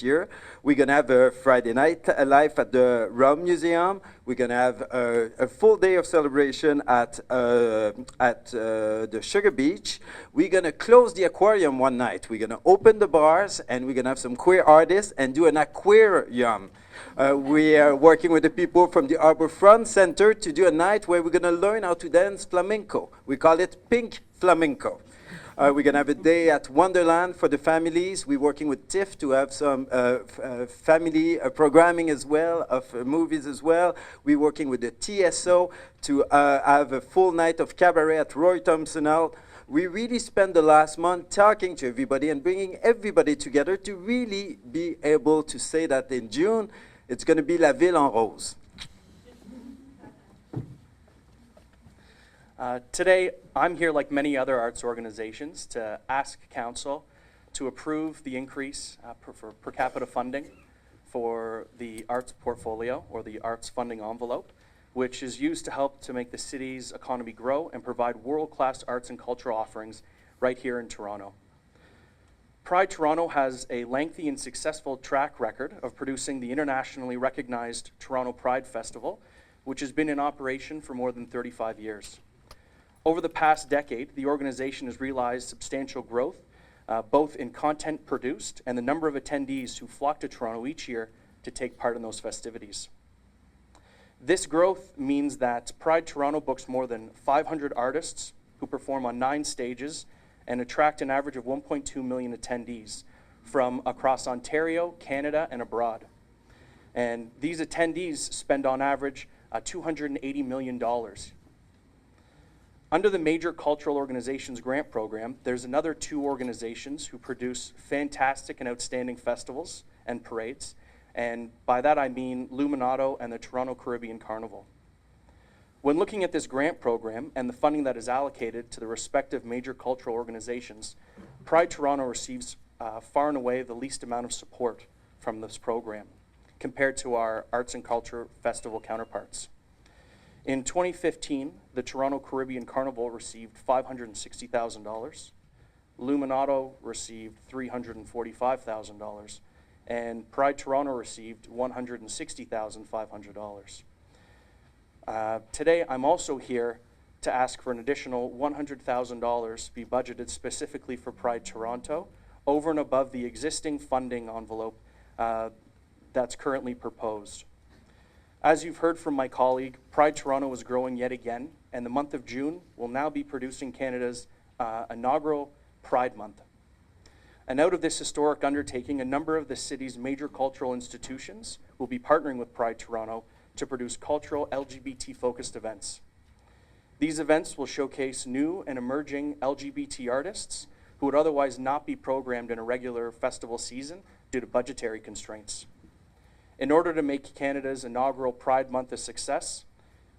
year. We're going to have a Friday night live at the Rum Museum. We're going to have a full day of celebration at the Sugar Beach. We're going to close the aquarium one night. We're going to open the bars, and we're going to have some queer artists and do an aquarium. We are working with the people from the Arbor Front Center to do a night where we're going to learn how to dance flamenco. We call it Pink Flamenco. We're going to have a day at Wonderland for the families. We're working with TIFF to have some family programming as well, of movies as well. We're working with the TSO to have a full night of cabaret at Roy Thompson Hall. We really spent the last month talking to everybody and bringing everybody together to really be able to say that in June, it's going to be La Ville en Rose. Today, I'm here like many other arts organizations to ask Council to approve the increase for per capita funding for the arts portfolio, or the arts funding envelope, which is used to help to make the city's economy grow and provide world-class arts and cultural offerings right here in Toronto. Pride Toronto has a lengthy and successful track record of producing the internationally recognized Toronto Pride Festival, which has been in operation for more than 35 years. Over the past decade, the organization has realized substantial growth, both in content produced and the number of attendees who flock to Toronto each year to take part in those festivities. This growth means that Pride Toronto books more than 500 artists who perform on 9 stages and attract an average of 1.2 million attendees from across Ontario, Canada, and abroad. And these attendees spend on average $280 million. Under the Major Cultural Organizations Grant Program, there's another 2 organizations who produce fantastic and outstanding festivals and parades. And by that I mean Luminato and the Toronto Caribbean Carnival. When looking at this grant program and the funding that is allocated to the respective major cultural organizations, Pride Toronto receives far and away the least amount of support from this program compared to our arts and culture festival counterparts. In 2015, the Toronto Caribbean Carnival received $560,000. Luminato received $345,000. And Pride Toronto received $160,500. Today, I'm also here to ask for an additional $100,000 be budgeted specifically for Pride Toronto, over and above the existing funding envelope that's currently proposed. As you've heard from my colleague, Pride Toronto is growing yet again, and the month of June will now be producing Canada's inaugural Pride Month. And out of this historic undertaking, a number of the city's major cultural institutions will be partnering with Pride Toronto to produce cultural LGBT-focused events. These events will showcase new and emerging LGBT artists who would otherwise not be programmed in a regular festival season due to budgetary constraints. In order to make Canada's inaugural Pride Month a success,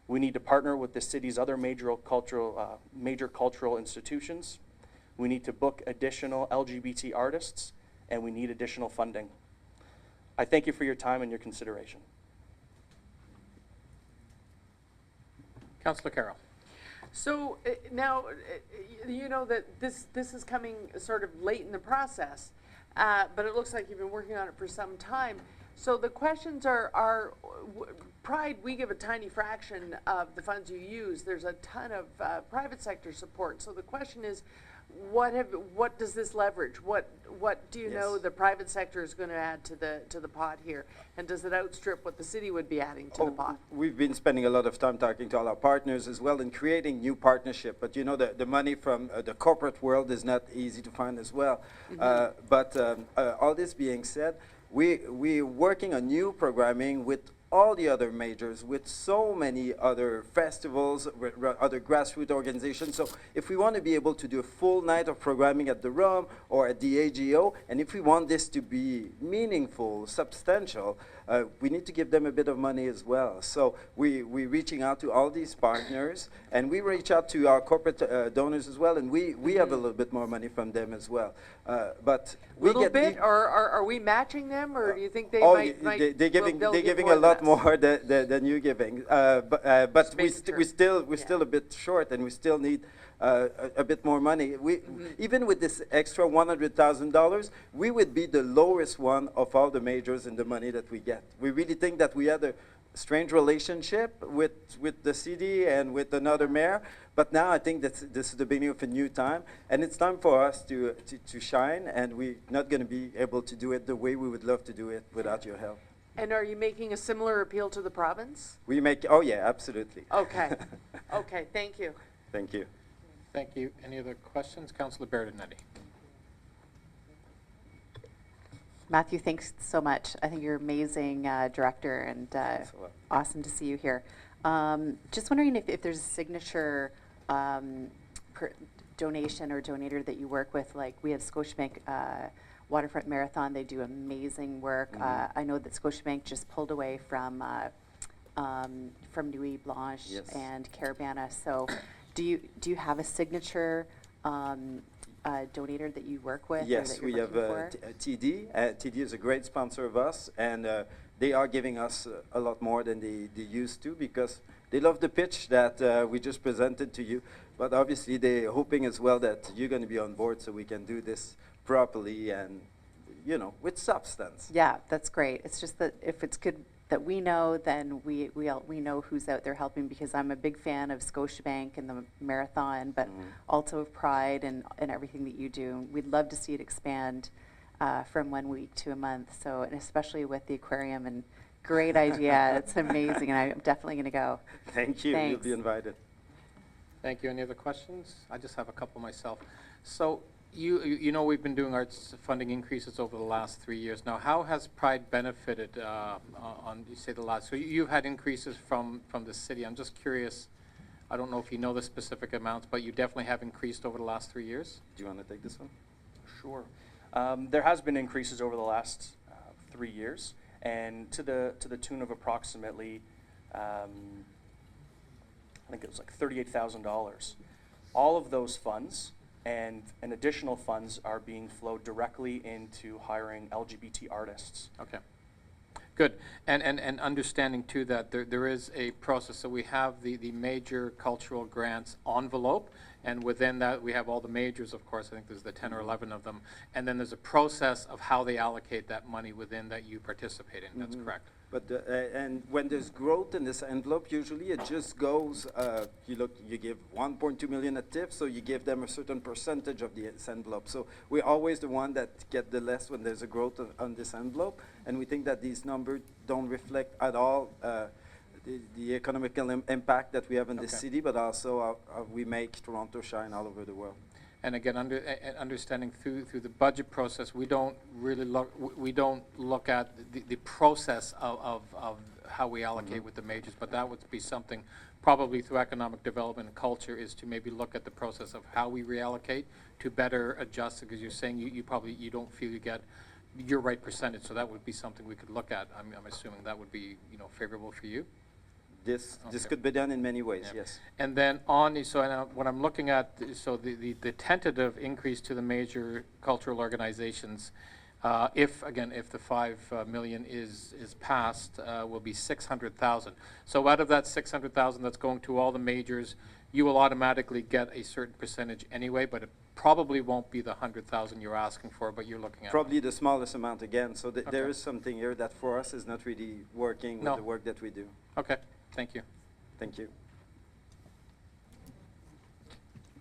we need to partner with the city's other major cultural institutions. We need to book additional LGBT artists, and we need additional funding. I thank you for your time and your consideration. Councillor Carroll. So now, you know that this is coming sort of late in the process, but it looks like you've been working on it for some time. So the questions are Pride, we give a tiny fraction of the funds you use. There's a ton of private sector support. So the question is, what does this leverage? What do you know the private sector is going to add to the pot here, and does it outstrip what the city would be adding to the pot? We've been spending a lot of time talking to all our partners as well and creating new partnership. But you know, the money from the corporate world is not easy to find as well. But all this being said, we're working on new programming with all the other majors, with so many other festivals, other grassroots organizations. So if we want to be able to do a full night of programming at the RUM or at the AGO, and if we want this to be meaningful, substantial, we need to give them a bit of money as well. So we're reaching out to all these partners, and we reach out to our corporate donors as well, and we have a little bit more money from them as well. But we little get bit, or are we matching them, or do you think they they're giving a lot more than you're giving. But we're still a bit short, and we still need a bit more money. Even with this extra $100,000, we would be the lowest one of all the majors in the money that we get. We really think that we had a strange relationship with the city and with another mayor, but now I think that this is the beginning of a new time, and it's time for us to shine, and we're not going to be able to do it the way we would love to do it without your help. And are you making a similar appeal to the province? Oh yeah, absolutely. Okay. Okay, thank you. Thank you. Thank you. Any other questions? Councillor Berardinetti. Matthew, thanks so much. I think you're an amazing director, and Thanks a lot. awesome to see you here. Just wondering if there's a signature donation or donator that you work with. Like we have Scotiabank Waterfront Marathon. They do amazing work. I know that Scotiabank just pulled away from Nuit Blanche Yes. and Caravana. So do you have a signature donator that you work with? or Yes, that you're we have looking for? TD. TD is a great sponsor of us, and they are giving us a lot more than they used to because they love the pitch that we just presented to you. But obviously, they're hoping as well that you're going to be on board so we can do this properly and, you know, with substance. Yeah, that's great. It's just that if it's good that we know, then we know who's out there helping, because I'm a big fan of Scotiabank and the marathon, but also of Pride and everything that you do. We'd love to see it expand from 1 week to a month. So, and especially with the aquarium, and great idea. It's amazing, and I'm definitely going to go. Thank you. Thanks. You'll be invited. Thank you. Any other questions? I just have a couple myself. So you know we've been doing arts funding increases over the last 3 years now. How has Pride benefited on, you say, the last? So you've had increases from the city. I'm just curious. I don't know if you know the specific amounts, but you definitely have increased over the last 3 years. Do you want to take this one? Sure. There has been increases over the last 3 years, and to the tune of approximately, I think it was like $38,000. All of those funds and additional funds are being flowed directly into hiring LGBT artists. Okay. Good. And understanding too that there is a process. So we have the major cultural grants envelope, and within that we have all the majors, of course. I think there's the 10 or 11 of them. And then there's a process of how they allocate that money within that you participate in. That's correct. But and when there's growth in this envelope, usually it just goes. You give 1.2 million at TIF, so you give them a certain percentage of this envelope. So we're always the one that get the less when there's a growth on this envelope, and we think that these numbers don't reflect at all the economical impact that we have in this Okay. city, but also we make Toronto shine all over the world. And again, understanding through the budget process, we don't really look at the process of how we allocate with the majors, but that would be something probably through economic development and culture, is to maybe look at the process of how we reallocate to better adjust, because you're saying you don't feel you get your right percentage, so that would be something we could look at. I'm assuming that would be favorable for you. This Okay. could be done in many ways. Yeah. Yes. And then when I'm looking at, so the tentative increase to the major cultural organizations, if the 5 million is passed, will be 600,000. So out of that 600,000 that's going to all the majors, you will automatically get a certain percentage anyway, but it probably won't be the 100,000 you're asking for, but you're looking at. Probably the smallest amount again. So there Okay. is something here that for us is not really working with No. the work that we do. Okay, thank you. Thank you.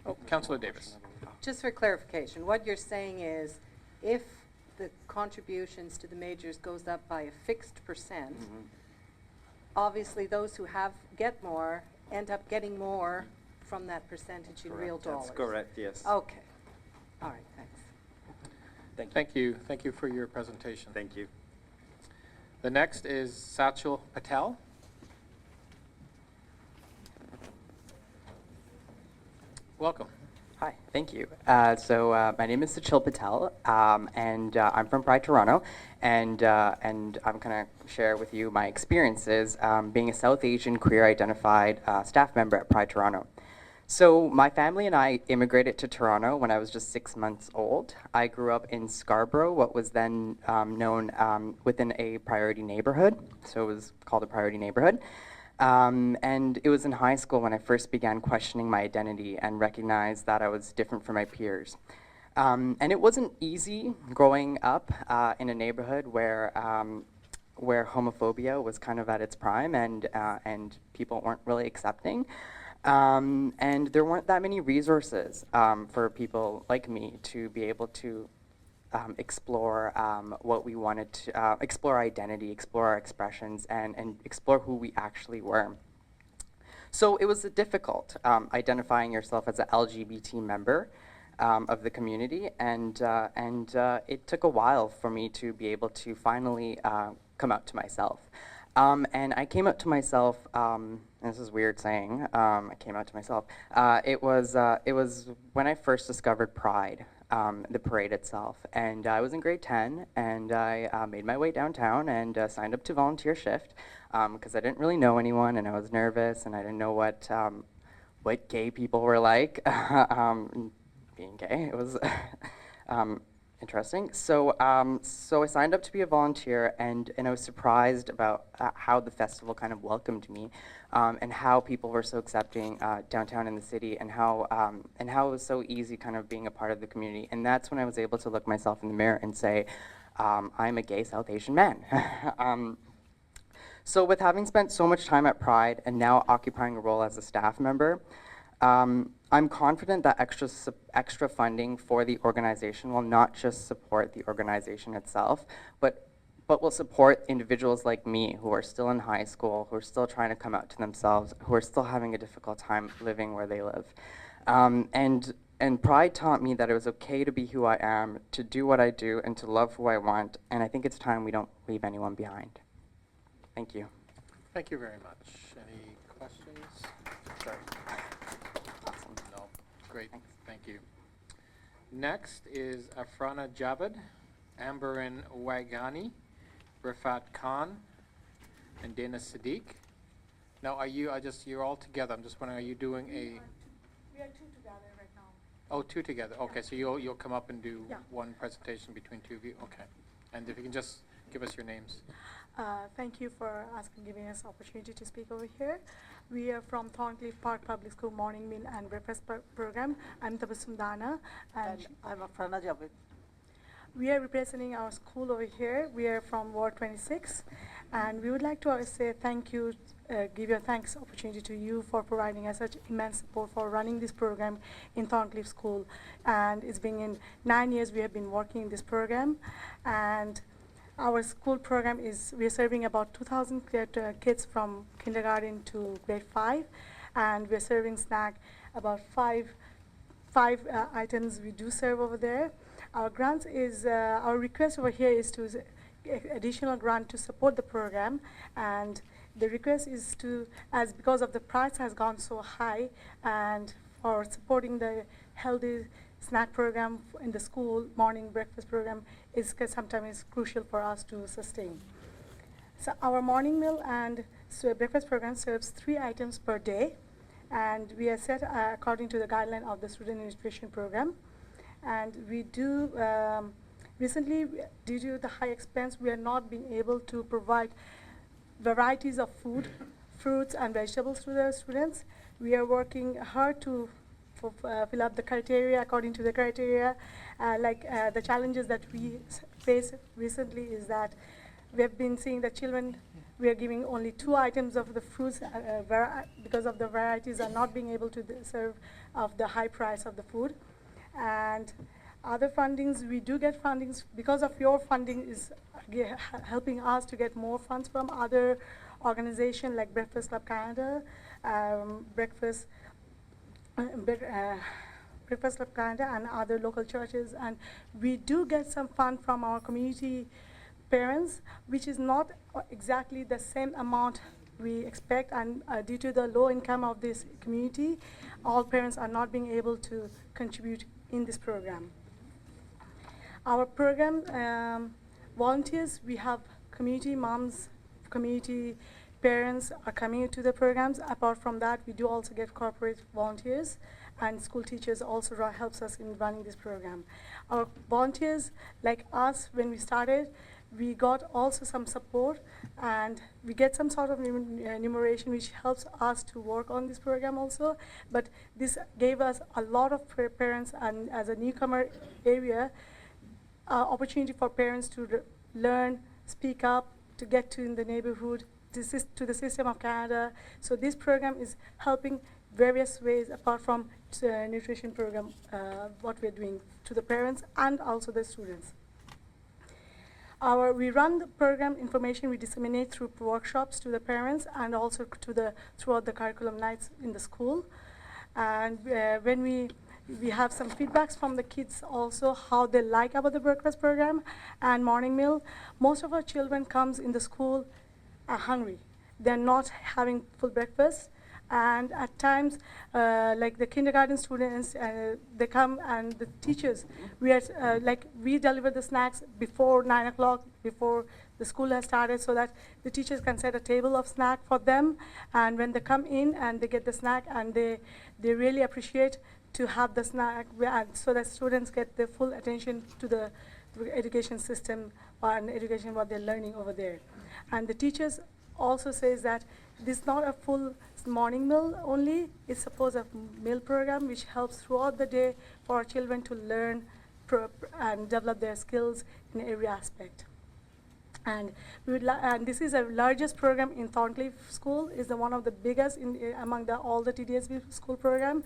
Oh, Councillor Davis. Just for clarification, what you're saying is if the contributions to the majors goes up by a fixed percent, obviously those who get more end up getting more from that percentage in real dollars. That's correct, yes. Okay. All right, thanks. Thank you. Thank you. Thank you for your presentation. Thank you. The next is Satchel Patel. Welcome. Hi, thank you. My name is Sachil Patel, and I'm from Pride Toronto, and I'm going to share with you my experiences being a South Asian queer-identified staff member at Pride Toronto. So my family and I immigrated to Toronto when I was just 6 months old. I grew up in Scarborough, what was then known within a priority neighborhood, so it was called a priority neighborhood. And it was in high school when I first began questioning my identity and recognized that I was different from my peers. And it wasn't easy growing up in a neighborhood where homophobia was kind of at its prime and people weren't really accepting. And there weren't that many resources for people like me to be able to explore what we wanted to, explore our identity, explore our expressions, and explore who we actually were. So it was difficult identifying yourself as an LGBT member of the community, and it took a while for me to be able to finally come out to myself. And I came out to myself, and this is weird saying, I came out to myself. It was when I first discovered Pride, the parade itself. And I was in grade 10, and I made my way downtown and signed up to volunteer shift, because I didn't really know anyone, and I was nervous, and I didn't know what gay people were like. Being gay, it was interesting. So I signed up to be a volunteer, and I was surprised about how the festival kind of welcomed me, and how people were so accepting downtown in the city, and how it was so easy kind of being a part of the community. And that's when I was able to look myself in the mirror and say, I'm a gay South Asian man. So with having spent so much time at Pride and now occupying a role as a staff member, I'm confident that extra funding for the organization will not just support the organization itself, but will support individuals like me who are still in high school, who are still trying to come out to themselves, who are still having a difficult time living where they live. And Pride taught me that it was okay to be who I am, to do what I do, and to love who I want, and I think it's time we don't leave anyone behind. Thank you. Thank you very much. Any questions? Sorry. Awesome. No. Great. Thank you. Next is Afrana Javed, Amberin Wagani, Rifat Khan, and Dana Sadiq. Now, you're all together. I'm just wondering, are you doing a... We are two together right now. Oh, two together. Okay, so you'll come up and do Yeah. one presentation between two of you? Okay. And if you can just give us your names. Thank you for giving us opportunity to speak over here. We are from Thorncliffe Park Public School Morning Meal and Breakfast Program. I'm Tabassum Dana, and I'm Afrana Javed. we are representing our school over here. We are from Ward 26, and we would like to say thank you, give your thanks opportunity to you for providing us such immense support for running this program in Thorncliffe School. And it's been in 9 years we have been working in this program, and our school program is, we are serving about 2,000 kids from kindergarten to grade 5, and we're serving snack about five items we do serve over there. Our grants is, our request over here is to additional grant to support the program, and the request is to, as because of the price has gone so high, and for supporting the healthy snack program in the school, morning breakfast program is sometimes crucial for us to sustain. So our morning meal and breakfast program serves 3 items per day, and we are set according to the guideline of the Student Nutrition Program. And we do, recently, due to the high expense, we are not being able to provide varieties of food, fruits and vegetables to the students. We are working hard to fill up the criteria according to the criteria. The challenges that we face recently is that we have been seeing that children, we are giving only 2 items of the fruits because of the varieties are not being able to serve of the high price of the food. And other fundings, we do get fundings because of your funding is helping us to get more funds from other organizations like Breakfast Club Canada, Breakfast Club Canada and other local churches. And we do get some fund from our community parents, which is not exactly the same amount we expect, and due to the low income of this community, all parents are not being able to contribute in this program. Our program volunteers, we have community moms, community parents are coming to the programs. Apart from that, we do also get corporate volunteers, and school teachers also helps us in running this program. Our volunteers, like us, when we started, we got also some support, and we get some sort of enumeration which helps us to work on this program also. But this gave us a lot of parents, and as a newcomer area, opportunity for parents to learn, speak up, to get to in the neighborhood, to the system of Canada. So this program is helping various ways apart from nutrition program, what we're doing to the parents and also the students. We run the program information we disseminate through workshops to the parents and also throughout the curriculum nights in the school. And when we have some feedbacks from the kids also how they like about the breakfast program and morning meal. Most of our children comes in the school hungry. They're not having full breakfast. And at times, like the kindergarten students, they come and the teachers, we deliver the snacks before 9 o'clock, before the school has started, so that the teachers can set a table of snack for them. And when they come in and they get the snack, and they really appreciate to have the snack, so that students get the full attention to the education system and education what they're learning over there. And the teachers also says that this is not a full morning meal only. It's supposed a meal program which helps throughout the day for our children to learn and develop their skills in every aspect. And this is the largest program in Thorncliffe School. Is one of the biggest among all the TDSB school program.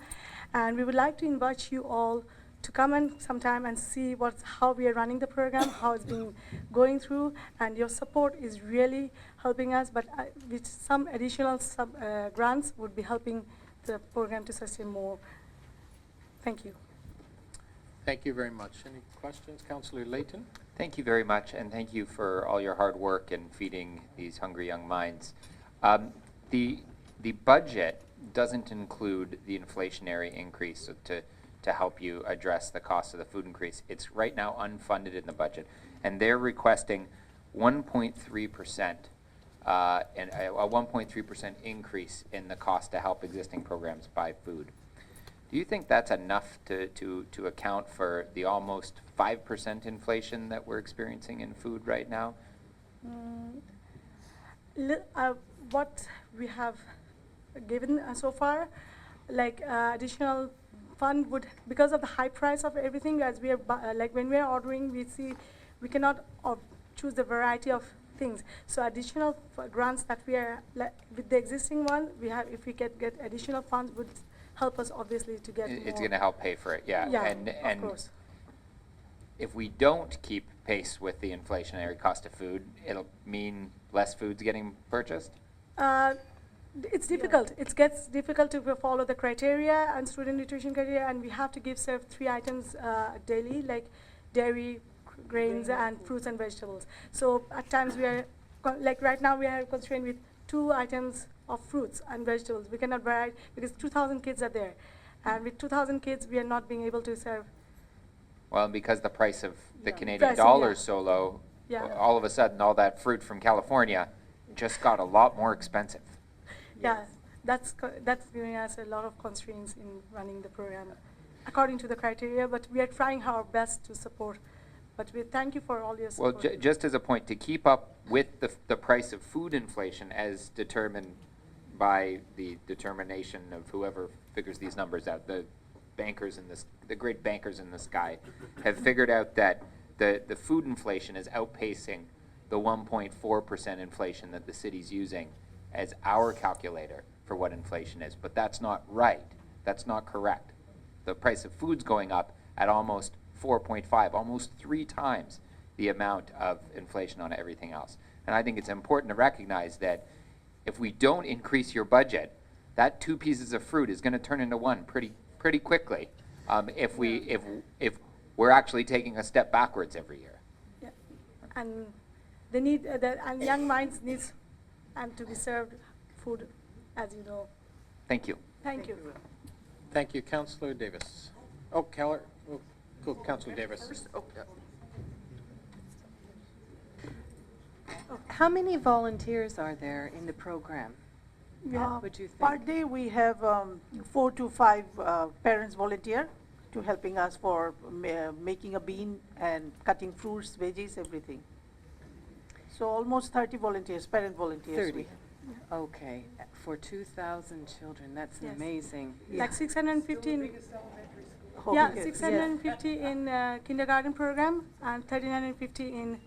And we would like to invite you all to come in sometime and see how we are running the program, how it's been going through, and your support is really helping us, but with some additional grants would be helping the program to sustain more. Thank you. Thank you very much. Any questions? Councillor Layton? Thank you very much, and thank you for all your hard work in feeding these hungry young minds. The budget doesn't include the inflationary increase to help you address the cost of the food increase. It's right now unfunded in the budget, and they're requesting 1.3%, and a 1.3% increase in the cost to help existing programs buy food. Do you think that's enough to account for the almost 5% inflation that we're experiencing in food right now? What we have given so far, like additional fund would, because of the high price of everything, as we are like when we are ordering, we see we cannot choose the variety of things. So additional grants that we are with the existing one, we have, if we get additional funds, would help us obviously to get It's more. going to help pay for it, yeah. Yeah, and of course. If we don't keep pace with the inflationary cost of food, it'll mean less food's getting purchased? It's difficult. It gets difficult to follow the criteria and student nutrition criteria, and we have to serve 3 items daily, like dairy, grains, and fruits and vegetables. So at times we are, like right now we are constrained with 2 items of fruits and vegetables. We cannot vary because 2,000 kids are there. And with 2,000 kids, we are not being able to serve. Well, and because the price of the Canadian Pricing, dollar yeah. is so low, Yeah. all of a sudden all that fruit from California just got a lot more expensive. Yeah, that's giving us a lot of constraints in running the program according to the criteria, but we are trying our best to support. But we thank you for all your Well, support. just as a point, to keep up with the price of food inflation as determined by the determination of whoever figures these numbers out, the great bankers in the sky have figured out that the food inflation is outpacing the 1.4% inflation that the city's using as our calculator for what inflation is. But that's not right. That's not correct. The price of food's going up at almost 4.5, almost 3 times the amount of inflation on everything else. And I think it's important to recognize that if we don't increase your budget, that 2 pieces of fruit is going to turn into 1 pretty quickly if we're actually taking a step backwards every year. Yeah. And they need and young minds needs and to be served food, as you know. Thank you. Thank you. Thank you. Councillor Davis. Oh, Keller. Oh, go, Councillor Davis. How many volunteers are there in the program? Would you Per think? day, we have 4 to 5 parents volunteer to helping us for making a bean and cutting fruits, veggies, everything. So almost 30 volunteers, parent volunteers. 30. Okay, for 2,000 children, that's Yes. amazing. Like 650 in, Oh, yeah, yes. 650 in kindergarten program and 1,350 in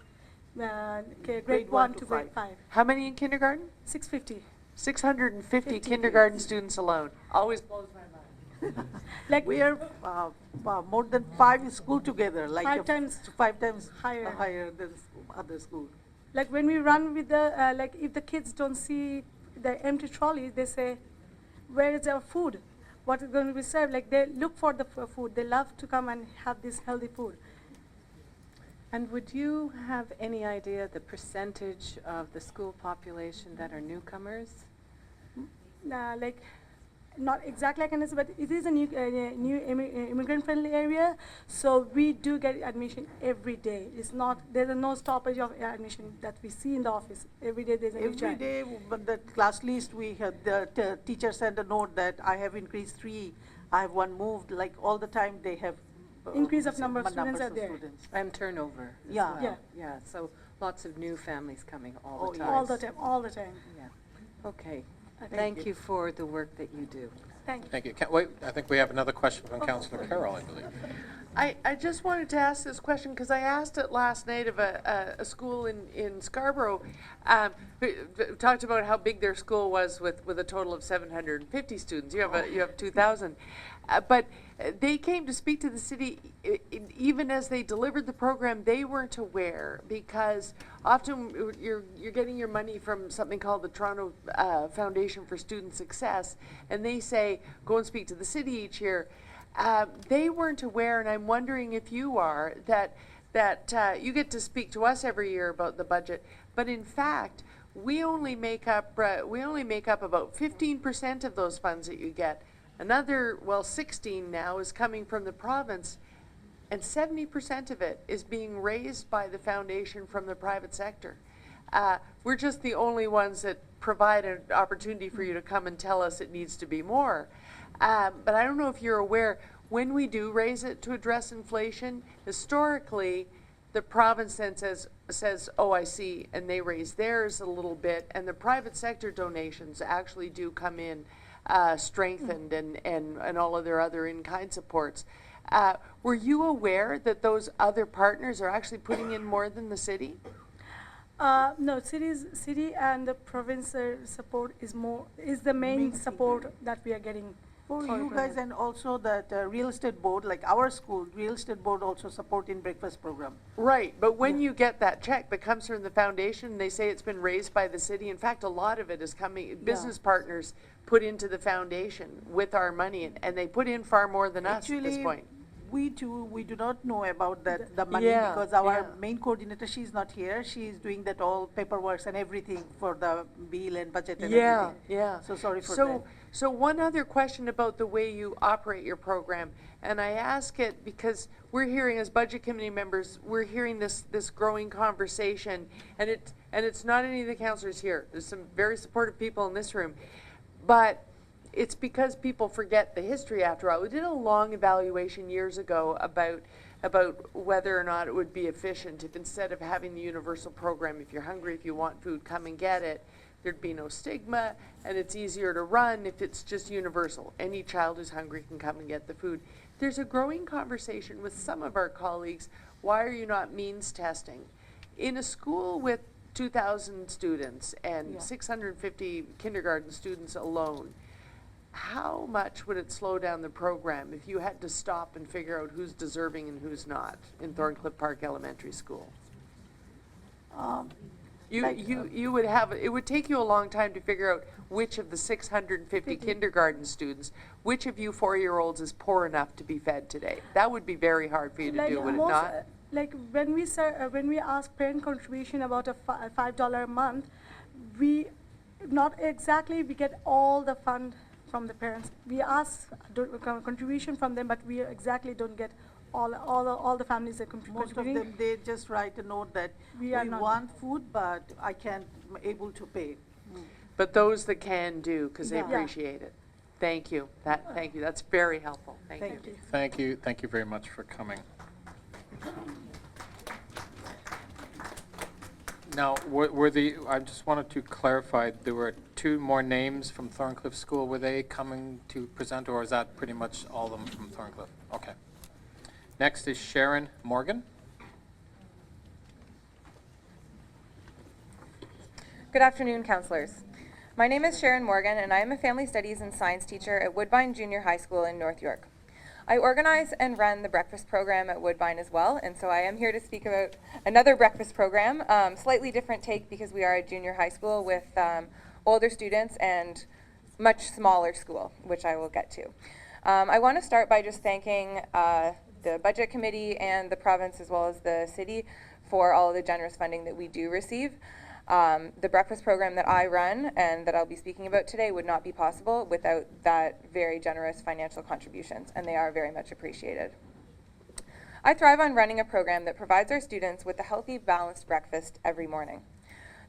grade 1 to grade 5. How many in kindergarten? 650. 650 50 kindergarten students alone. Always blows my mind. Like We are more than 5 school together, like Five times 5 times higher. higher than other school. like when we run with the like if the kids don't see the empty trolley, they say, "Where is our food? What is going to be served?" Like they look for the food. They love to come and have this healthy food. And would you have any idea the percentage of the school population that are newcomers? Like not exactly I can say, but it is a new immigrant-friendly area, so we do get admission every day. It's not there's no stoppage of admission that we see in the office. Every day there's a new Every child. day, but the class list, we had the teacher sent a note that I have increased 3, I have 1 moved, like all the time they have. Increase of number of numbers students are there. students. And turnover as Yeah. well. Yeah. Yeah, so lots of new families coming all Oh, the yes. time. All the time, all the time. Yeah. Okay. Okay. Thank you for the work that you do. Thank you. Thank you. Wait, I think we have another question from Councillor Carroll, I believe. I just wanted to ask this question because I asked it last night of a school in Scarborough. Who talked about how big their school was with a total of 750 students. You have 2,000. But they came to speak to the city even as they delivered the program. They weren't aware because often you're getting your money from something called the Toronto Foundation for Student Success, and they say go and speak to the city each year. They weren't aware, and I'm wondering if you are, that you get to speak to us every year about the budget, but in fact we only make up about 15% of those funds that you get. Another, 16 now is coming from the province, and 70% of it is being raised by the foundation from the private sector. We're just the only ones that provide an opportunity for you to come and tell us it needs to be more. But I don't know if you're aware, when we do raise it to address inflation, historically, the province then says, oh, I see, and they raise theirs a little bit, and the private sector donations actually do come in strengthened and all of their other in-kind supports. Were you aware that those other partners are actually putting in more than the city? No, city and the province support is the main support that we are getting. For the you guys, program. and also that real estate board, like our school, real estate board also support in breakfast program. Right, but when you get that check that comes from the foundation, they say it's been raised by the city. In fact, a lot of it is coming, business partners put into the foundation with our money, and they put in far more than us at this point. We do not know about the money because our main coordinator, she's not here. She's doing that all paperwork and everything for the bill and budget and everything. Yeah. So sorry for that. So one other question about the way you operate your program, and I ask it because we're hearing as budget committee members, we're hearing this growing conversation, and it's not any of the councillors here. There's some very supportive people in this room, but it's because people forget the history after all. We did a long evaluation years ago about whether or not it would be efficient if instead of having the universal program, if you're hungry, if you want food, come and get it, there'd be no stigma, and it's easier to run if it's just universal. Any child who's hungry can come and get the food. There's a growing conversation with some of our colleagues, why are you not means testing? In a school with 2,000 students and 650 kindergarten students alone, how much would it slow down the program if you had to stop and figure out who's deserving and who's not in Thorncliffe Park Elementary School? You would have, it would take you a long time to figure out which of the 650 kindergarten students, which of you 4-year-olds is poor enough to be fed today. That would be very hard for you to do, would it not? Like when we ask parent contribution about a $5 a month, we get all the fund from the parents. We ask contribution from them, but we exactly don't get all the families that Most of them, they just write a note that we want food, but I can't able to pay. But those that can do, because they appreciate it. Thank you. Thank you. That's very helpful. Thank you. Thank you. Thank you very much for coming. Now, I just wanted to clarify, there were 2 more names from Thorncliffe School. Were they coming to present, or is that pretty much all of them from Thorncliffe? Okay. Next is Sharon Morgan. Good afternoon, councillors. My name is Sharon Morgan, and I am a family studies and science teacher at Woodbine Junior High School in North York. I organize and run the breakfast program at Woodbine as well, and so I am here to speak about another breakfast program, slightly different take because we are a junior high school with older students and much smaller school, which I will get to. I want to start by just thanking the Budget Committee and the province as well as the city for all of the generous funding that we do receive. The breakfast program that I run and that I'll be speaking about today would not be possible without that very generous financial contributions, and they are very much appreciated. I thrive on running a program that provides our students with a healthy, balanced breakfast every morning.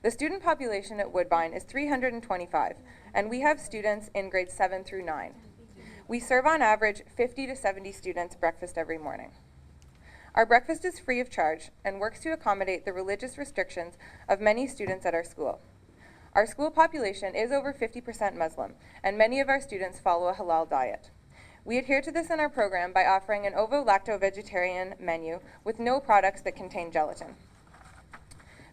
The student population at Woodbine is 325, and we have students in grades 7 through 9. We serve on average 50 to 70 students breakfast every morning. Our breakfast is free of charge and works to accommodate the religious restrictions of many students at our school. Our school population is over 50% Muslim, and many of our students follow a halal diet. We adhere to this in our program by offering an ovo-lacto-vegetarian menu with no products that contain gelatin.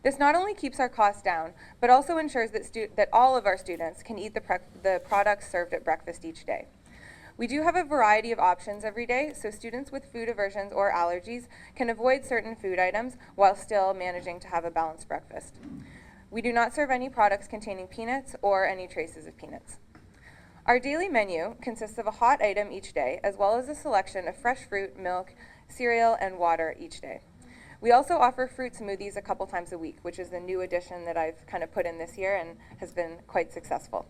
This not only keeps our costs down, but also ensures that all of our students can eat the products served at breakfast each day. We do have a variety of options every day, so students with food aversions or allergies can avoid certain food items while still managing to have a balanced breakfast. We do not serve any products containing peanuts or any traces of peanuts. Our daily menu consists of a hot item each day, as well as a selection of fresh fruit, milk, cereal, and water each day. We also offer fruit smoothies a couple times a week, which is the new addition that I've kind of put in this year and has been quite successful.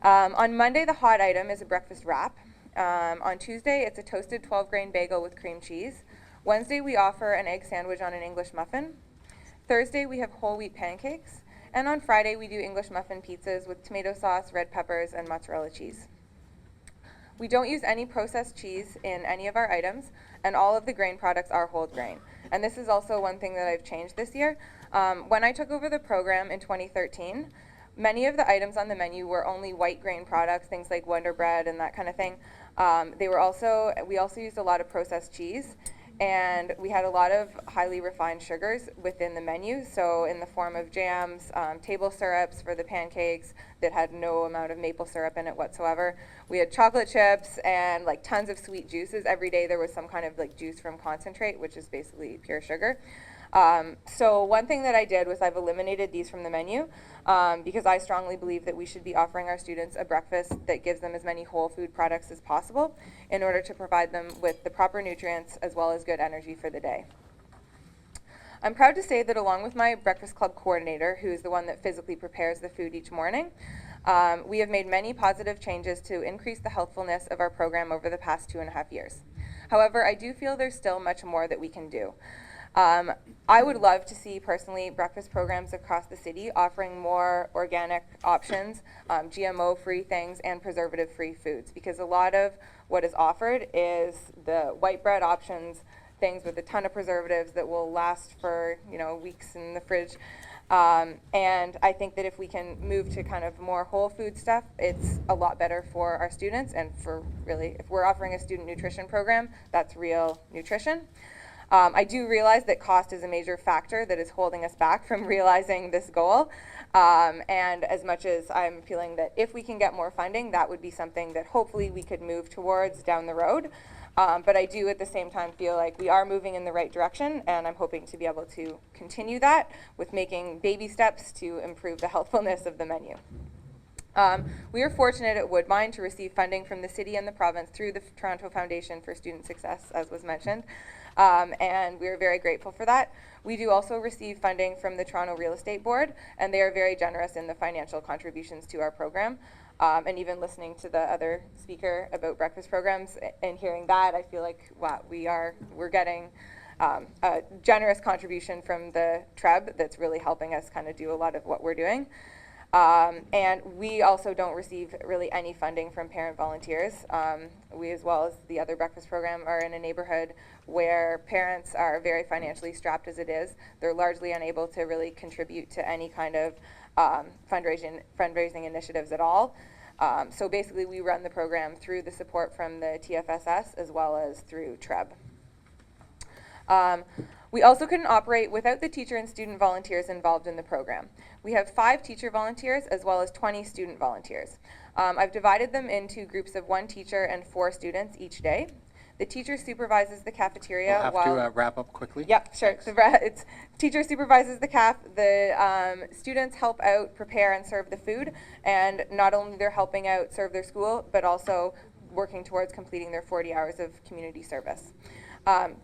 On Monday, the hot item is a breakfast wrap. On Tuesday, it's a toasted 12-grain bagel with cream cheese. Wednesday, we offer an egg sandwich on an English muffin. Thursday, we have whole wheat pancakes. And on Friday, we do English muffin pizzas with tomato sauce, red peppers, and mozzarella cheese. We don't use any processed cheese in any of our items, and all of the grain products are whole grain. And this is also one thing that I've changed this year. When I took over the program in 2013, many of the items on the menu were only white grain products, things like Wonder Bread and that kind of thing. We also used a lot of processed cheese, and we had a lot of highly refined sugars within the menu, so in the form of jams, table syrups for the pancakes that had no amount of maple syrup in it whatsoever. We had chocolate chips and like tons of sweet juices. Every day there was some kind of like juice from concentrate, which is basically pure sugar. So one thing that I did was I've eliminated these from the menu because I strongly believe that we should be offering our students a breakfast that gives them as many whole food products as possible in order to provide them with the proper nutrients as well as good energy for the day. I'm proud to say that along with my breakfast club coordinator, who is the one that physically prepares the food each morning, we have made many positive changes to increase the healthfulness of our program over the past 2.5 years. However, I do feel there's still much more that we can do. I would love to see, personally, breakfast programs across the city offering more organic options, GMO-free things, and preservative-free foods, because a lot of what is offered is the white bread options, things with a ton of preservatives that will last for weeks in the fridge. And I think that if we can move to kind of more whole food stuff, it's a lot better for our students, and for really, if we're offering a student nutrition program, that's real nutrition. I do realize that cost is a major factor that is holding us back from realizing this goal. And as much as I'm feeling that if we can get more funding, that would be something that hopefully we could move towards down the road. But I do at the same time feel like we are moving in the right direction, and I'm hoping to be able to continue that with making baby steps to improve the healthfulness of the menu. We are fortunate at Woodbine to receive funding from the city and the province through the Toronto Foundation for Student Success, as was mentioned. And we are very grateful for that. We do also receive funding from the Toronto Real Estate Board, and they are very generous in the financial contributions to our program. And even listening to the other speaker about breakfast programs and hearing that, I feel like, wow, we're getting a generous contribution from the TREB that's really helping us kind of do a lot of what we're doing. And we also don't receive really any funding from parent volunteers. We, as well as the other breakfast program, are in a neighborhood where parents are very financially strapped as it is. They're largely unable to really contribute to any kind of fundraising initiatives at all. So basically we run the program through the support from the TFSS as well as through TREB. We also couldn't operate without the teacher and student volunteers involved in the program. We have 5 teacher volunteers as well as 20 student volunteers. I've divided them into groups of 1 teacher and 4 students each day. The teacher supervises the cafeteria We'll have while... to wrap up quickly. Yep, sure. It's teacher supervises the caf. The students help out, prepare, and serve the food. And not only they're helping out serve their school, but also working towards completing their 40 hours of community service.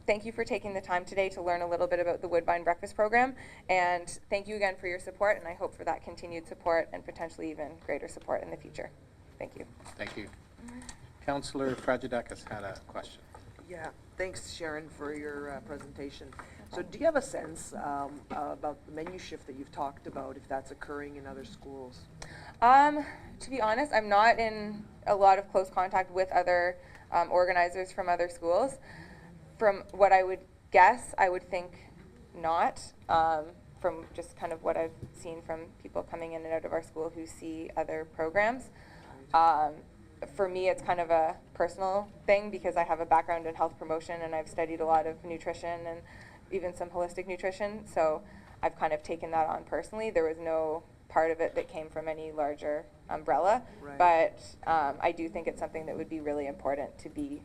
Thank you for taking the time today to learn a little bit about the Woodbine Breakfast Program. And thank you again for your support, and I hope for that continued support and potentially even greater support in the future. Thank you. Thank you. Councillor Fragedakis had a question. Yeah, thanks Sharon for your presentation. So do you have a sense about the menu shift that you've talked about, if that's occurring in other schools? To be honest, I'm not in a lot of close contact with other organizers from other schools. From what I would guess, I would think not, from just kind of what I've seen from people coming in and out of our school who see other programs. For me, it's kind of a personal thing because I have a background in health promotion and I've studied a lot of nutrition and even some holistic nutrition, so I've kind of taken that on personally. There was no part of it that came from any larger umbrella, but I do think it's something that would be really important to be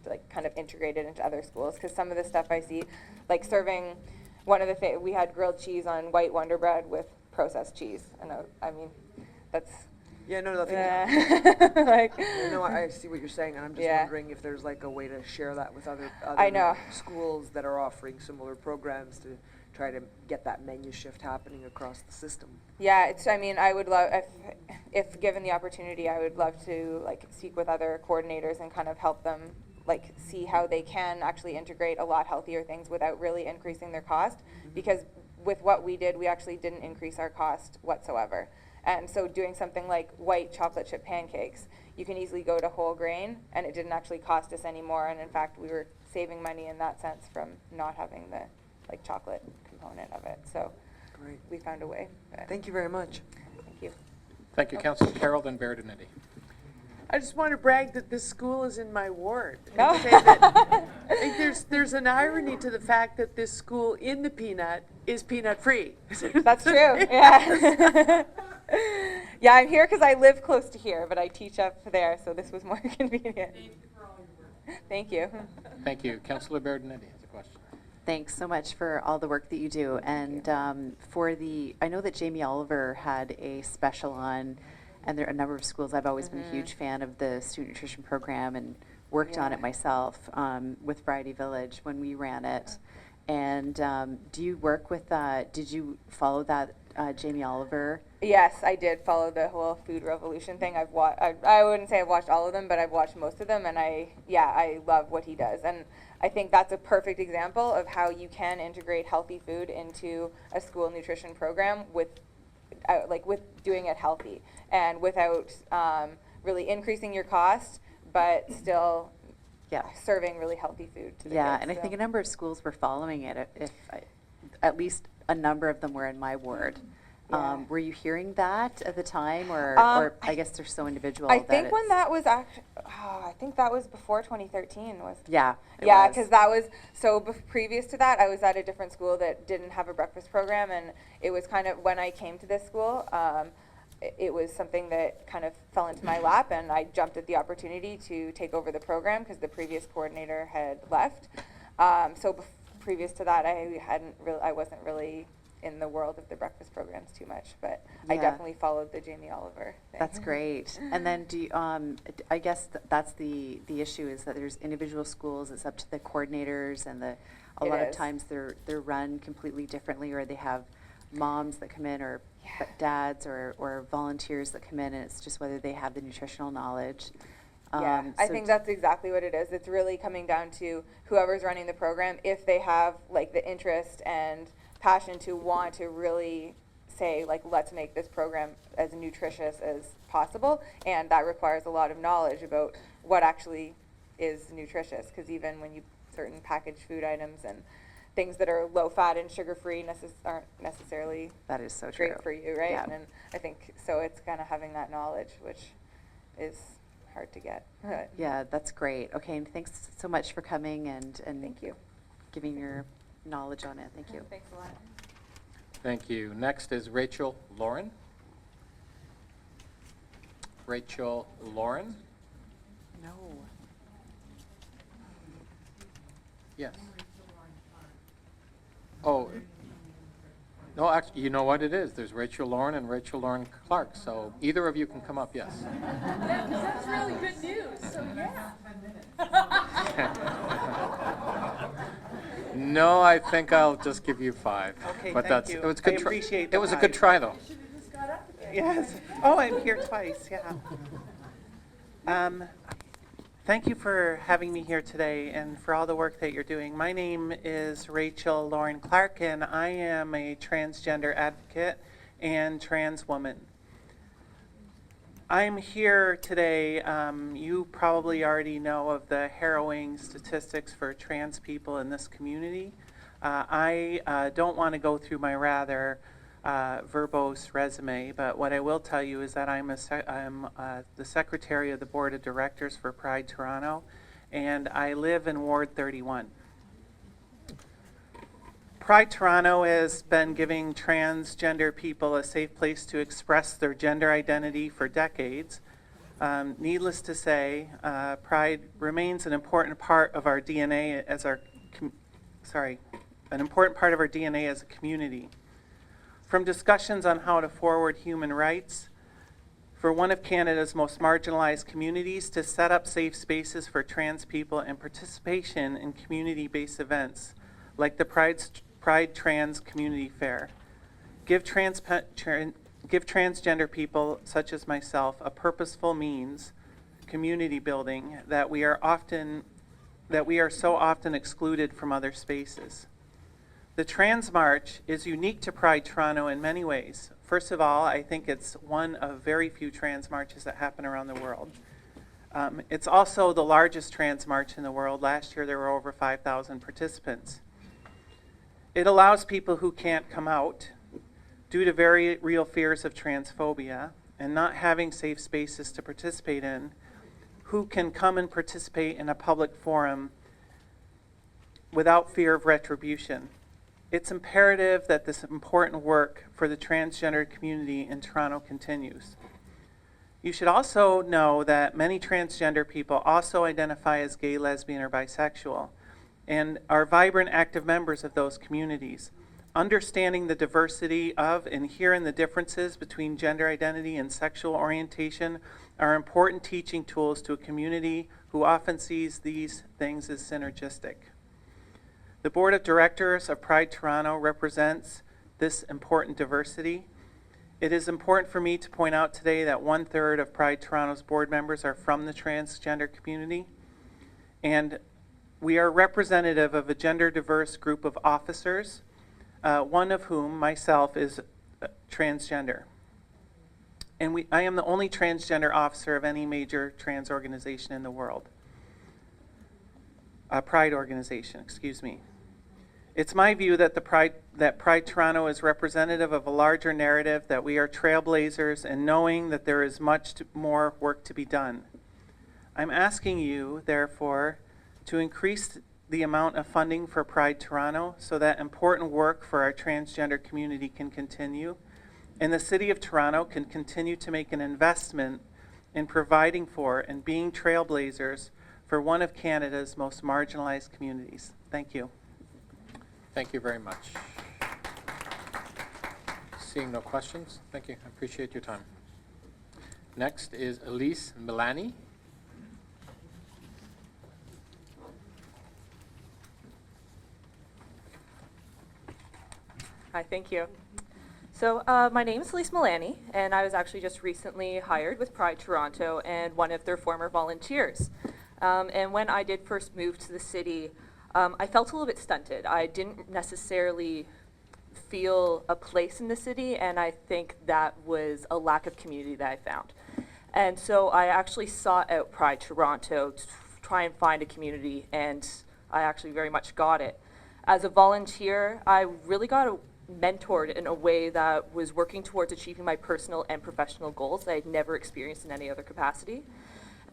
like kind of integrated into other schools, because some of the stuff I see, like serving, one of the things, we had grilled cheese on white Wonder Bread with processed cheese, and I mean, that's... Yeah, no, nothing. Like, no, I see what you're saying, and I'm just wondering if there's like a way to share that with other schools that are offering similar programs to try to get that menu shift happening across the system. Yeah, I mean, I would love, if given the opportunity, I would love to like speak with other coordinators and kind of help them like see how they can actually integrate a lot healthier things without really increasing their cost, because with what we did, we actually didn't increase our cost whatsoever. And so doing something like white chocolate chip pancakes, you can easily go to whole grain, and it didn't actually cost us any more. And in fact, we were saving money in that sense from not having the like chocolate component of it. So we found a way. Thank you very much. Thank you. Thank you, Councillor Carroll, then Berardinetti. I just want to brag that this school is in my ward. No. And say that there's an irony to the fact that this school in the Peanut is peanut free. That's true. Yeah. Yeah, I'm here because I live close to here, but I teach up there, so this was more convenient. Thank you for all your work. Thank you. Thank you. Councillor Berardinetti has a question. Thanks so much for all the work that you do. And I know that Jamie Oliver had a special on, and there are a number of schools. I've always been a huge fan of the student nutrition program and worked on it myself with Variety Village when we ran it. And do you work with did you follow that Jamie Oliver? Yes, I did follow the whole food revolution thing. I wouldn't say I've watched all of them, but I've watched most of them, and I love what he does. And I think that's a perfect example of how you can integrate healthy food into a school nutrition program with doing it healthy and without really increasing your cost, but still serving really healthy food to the kids. And I think a number of schools were following it. At least a number of them were in my ward. Were you hearing that at the time, or I guess they're so individual? I think when that was actually, I think that was before 2013. Yeah, because that was, previous to that, I was at a different school that didn't have a breakfast program, and it was kind of, when I came to this school, it was something that kind of fell into my lap, and I jumped at the opportunity to take over the program because the previous coordinator had left. Previous to that, I wasn't really in the world of the breakfast programs too much, but I definitely followed the Jamie Oliver thing. That's great. And then I guess that's the issue, is that there's individual schools. It's up to the coordinators, and a lot of times they're run completely differently, or they have moms that come in, or dads or volunteers that come in, and it's just whether they have the nutritional knowledge. I think that's exactly what it is. It's really coming down to whoever's running the program, if they have like the interest and passion to want to really say, like, let's make this program as nutritious as possible, and that requires a lot of knowledge about what actually is nutritious, because even when you certain packaged food items and things that are low fat and sugar free aren't necessarily that is so great true for you, right? Yeah. And I think so it's kind of having that knowledge, which is hard to get. Yeah, that's great. Okay, and thanks so much for coming, and thank you. giving your knowledge on it. Thank you. Thanks a lot. Thank you. Next is Rachel Lauren. Rachel Lauren? No. Yes. Oh, no, actually, you know what it is? There's Rachel Lauren and Rachel Lauren Clark, so either of you can come up, yes. Yeah, because that's really good news, so yeah. No, I think I'll just give you 5. Okay, but thank that's, you. It was good I appreciate it was a the good 5. try, though. Yes. Oh, I'm here twice, yeah. Thank you for having me here today and for all the work that you're doing. My name is Rachel Lauren Clark, and I am a transgender advocate and trans woman. I'm here today, you probably already know of the harrowing statistics for trans people in this community. I don't want to go through my rather verbose resume, but what I will tell you is that I'm the secretary of the board of directors for Pride Toronto, and I live in Ward 31. Pride Toronto has been giving transgender people a safe place to express their gender identity for decades. Needless to say, Pride remains an important part of our DNA as an important part of our DNA as a community. From discussions on how to forward human rights for one of Canada's most marginalized communities to set up safe spaces for trans people and participation in community-based events like the Pride Trans Community Fair. Give transgender people such as myself a purposeful means, community building, that we are so often excluded from other spaces. The Trans March is unique to Pride Toronto in many ways. First of all, I think it's one of very few trans marches that happen around the world. It's also the largest trans march in the world. Last year there were over 5,000 participants. It allows people who can't come out due to very real fears of transphobia and not having safe spaces to participate in, who can come and participate in a public forum without fear of retribution. It's imperative that this important work for the transgender community in Toronto continues. You should also know that many transgender people also identify as gay, lesbian, or bisexual, and are vibrant, active members of those communities. Understanding the diversity of and hearing the differences between gender identity and sexual orientation are important teaching tools to a community who often sees these things as synergistic. The Board of Directors of Pride Toronto represents this important diversity. It is important for me to point out today that 1/3 of Pride Toronto's board members are from the transgender community, and we are representative of a gender diverse group of officers, one of whom, myself, is transgender. And I am the only transgender officer of any major trans organization in the world. Pride organization, excuse me. It's my view that Pride Toronto is representative of a larger narrative, that we are trailblazers, and knowing that there is much more work to be done. I'm asking you, therefore, to increase the amount of funding for Pride Toronto so that important work for our transgender community can continue, and the City of Toronto can continue to make an investment in providing for and being trailblazers for one of Canada's most marginalized communities. Thank you. Thank you very much. Seeing no questions, thank you. I appreciate your time. Next is Elise Milani. Hi, thank you. So my name is Elise Milani, and I was actually just recently hired with Pride Toronto and one of their former volunteers. And when I did first move to the city, I felt a little bit stunted. I didn't necessarily feel a place in the city, and I think that was a lack of community that I found. And so I actually sought out Pride Toronto to try and find a community, and I actually very much got it. As a volunteer, I really got mentored in a way that was working towards achieving my personal and professional goals that I'd never experienced in any other capacity.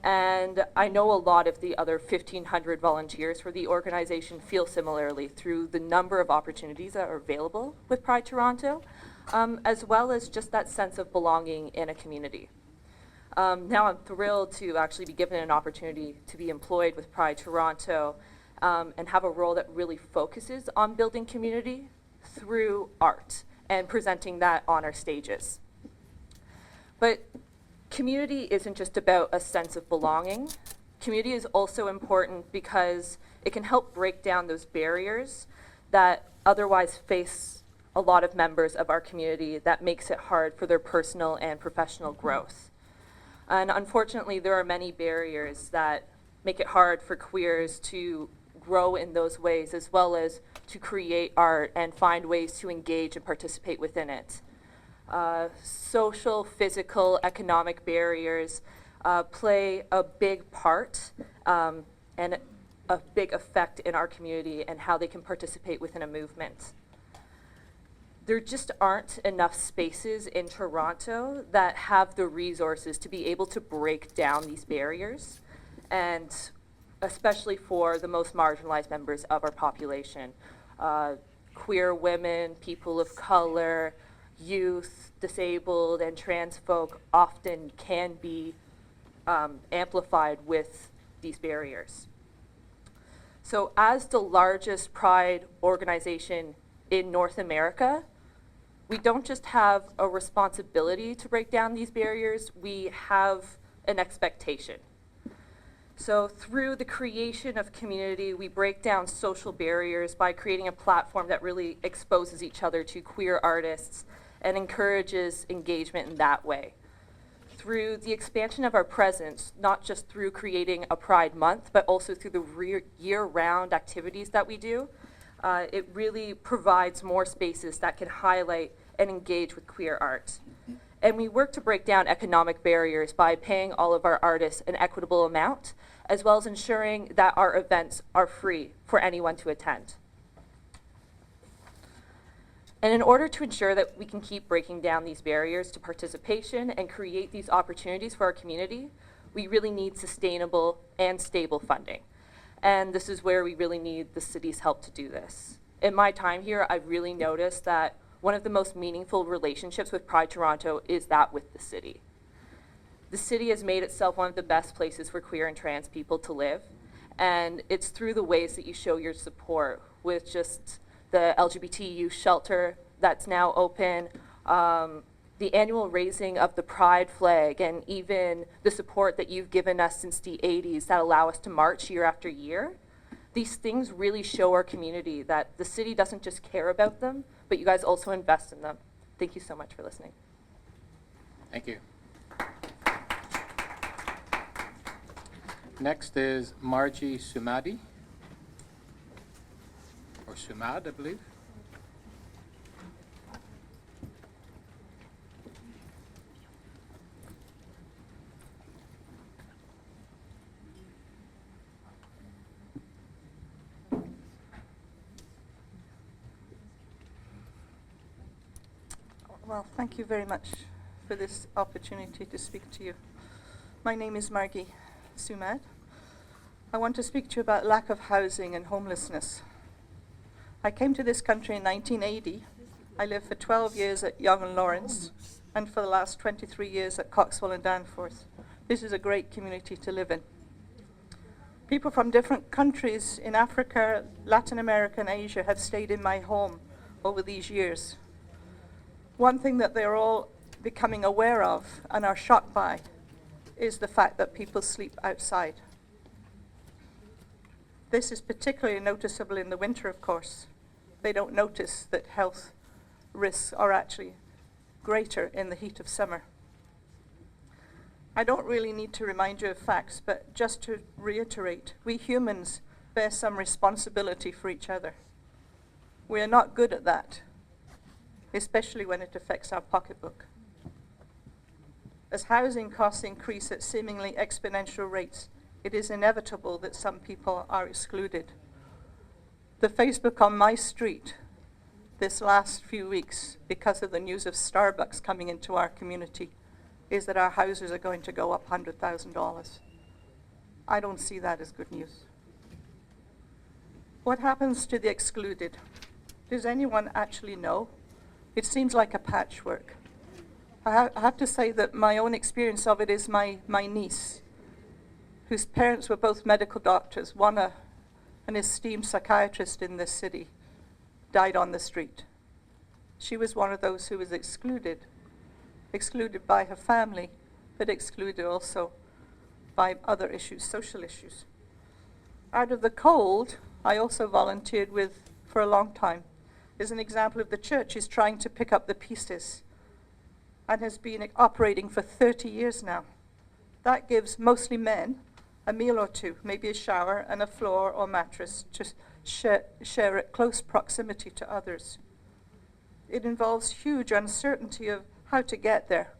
And I know a lot of the other 1,500 volunteers for the organization feel similarly through the number of opportunities that are available with Pride Toronto, as well as just that sense of belonging in a community. Now I'm thrilled to actually be given an opportunity to be employed with Pride Toronto and have a role that really focuses on building community through art and presenting that on our stages. But community isn't just about a sense of belonging. Community is also important because it can help break down those barriers that otherwise face a lot of members of our community that makes it hard for their personal and professional growth. And unfortunately, there are many barriers that make it hard for queers to grow in those ways, as well as to create art and find ways to engage and participate within it. Social, physical, economic barriers play a big part and a big effect in our community and how they can participate within a movement. There just aren't enough spaces in Toronto that have the resources to be able to break down these barriers, and especially for the most marginalized members of our population. Queer women, people of color, youth, disabled, and trans folk often can be amplified with these barriers. So as the largest Pride organization in North America, we don't just have a responsibility to break down these barriers, we have an expectation. So through the creation of community, we break down social barriers by creating a platform that really exposes each other to queer artists and encourages engagement in that way. Through the expansion of our presence, not just through creating a Pride Month, but also through the year-round activities that we do, it really provides more spaces that can highlight and engage with queer art. And we work to break down economic barriers by paying all of our artists an equitable amount, as well as ensuring that our events are free for anyone to attend. And in order to ensure that we can keep breaking down these barriers to participation and create these opportunities for our community, we really need sustainable and stable funding. And this is where we really need the city's help to do this. In my time here, I've really noticed that one of the most meaningful relationships with Pride Toronto is that with the city. The city has made itself one of the best places for queer and trans people to live, and it's through the ways that you show your support with just the LGBT youth shelter that's now open, the annual raising of the Pride flag, and even the support that you've given us since the 80s that allow us to march year after year. These things really show our community that the city doesn't just care about them, but you guys also invest in them. Thank you so much for listening. Thank you. Next is Margie Sumadi, or Sumad, I believe. Well, thank you very much for this opportunity to speak to you. My name is Margie Sumad. I want to speak to you about lack of housing and homelessness. I came to this country in 1980. I lived for 12 years at Yonge and Lawrence, and for the last 23 years at Coxwell and Danforth. This is a great community to live in. People from different countries in Africa, Latin America, and Asia have stayed in my home over these years. One thing that they're all becoming aware of and are shocked by is the fact that people sleep outside. This is particularly noticeable in the winter, of course. They don't notice that health risks are actually greater in the heat of summer. I don't really need to remind you of facts, but just to reiterate, we humans bear some responsibility for each other. We are not good at that, especially when it affects our pocketbook. As housing costs increase at seemingly exponential rates, it is inevitable that some people are excluded. The Facebook on my street this last few weeks, because of the news of Starbucks coming into our community, is that our houses are going to go up $100,000. I don't see that as good news. What happens to the excluded? Does anyone actually know? It seems like a patchwork. I have to say that my own experience of it is my niece, whose parents were both medical doctors, one an esteemed psychiatrist in this city, died on the street. She was one of those who was excluded by her family, but excluded also by other issues, social issues. Out of the cold, I also volunteered with for a long time. Is an example of the church is trying to pick up the pieces and has been operating for 30 years now. That gives mostly men a meal or two, maybe a shower and a floor or mattress to share at close proximity to others. It involves huge uncertainty of how to get there.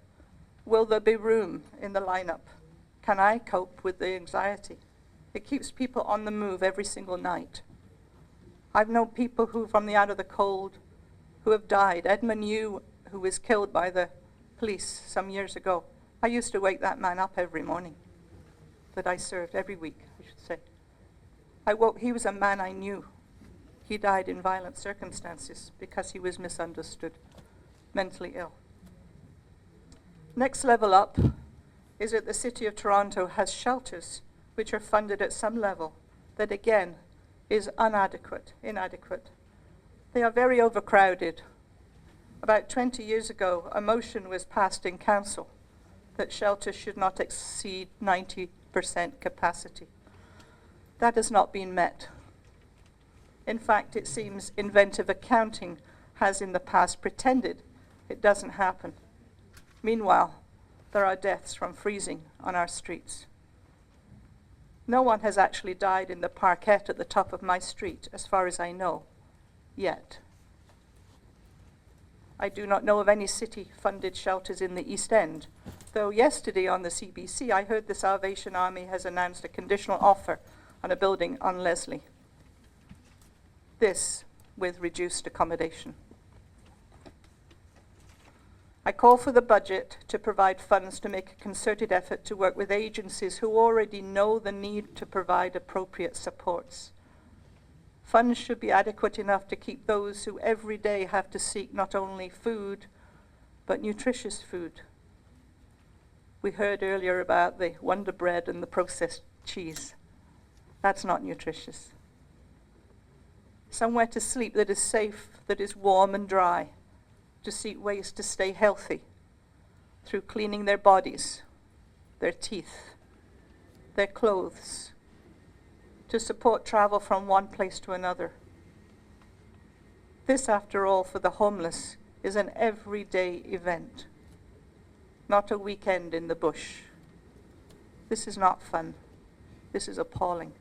Will there be room in the lineup? Can I cope with the anxiety? It keeps people on the move every single night. I've known people who, from the out of the cold, who have died. Edmund Yu, who was killed by the police some years ago. I used to wake that man up every morning that I served, every week, I should say. He was a man I knew. He died in violent circumstances because he was misunderstood, mentally ill. Next level up is that the City of Toronto has shelters which are funded at some level that again is inadequate. They are very overcrowded. About 20 years ago, a motion was passed in council that shelters should not exceed 90% capacity. That has not been met. In fact, it seems inventive accounting has in the past pretended it doesn't happen. Meanwhile, there are deaths from freezing on our streets. No one has actually died in the parquet at the top of my street, as far as I know, yet. I do not know of any city-funded shelters in the East End, though yesterday on the CBC I heard the Salvation Army has announced a conditional offer on a building on Leslie. This with reduced accommodation. I call for the budget to provide funds to make a concerted effort to work with agencies who already know the need to provide appropriate supports. Funds should be adequate enough to keep those who every day have to seek not only food, but nutritious food. We heard earlier about the Wonder Bread and the processed cheese. That's not nutritious. Somewhere to sleep that is safe, that is warm and dry, to seek ways to stay healthy through cleaning their bodies, their teeth, their clothes, to support travel from one place to another. This, after all, for the homeless, is an everyday event, not a weekend in the bush. This is not fun. This is appalling.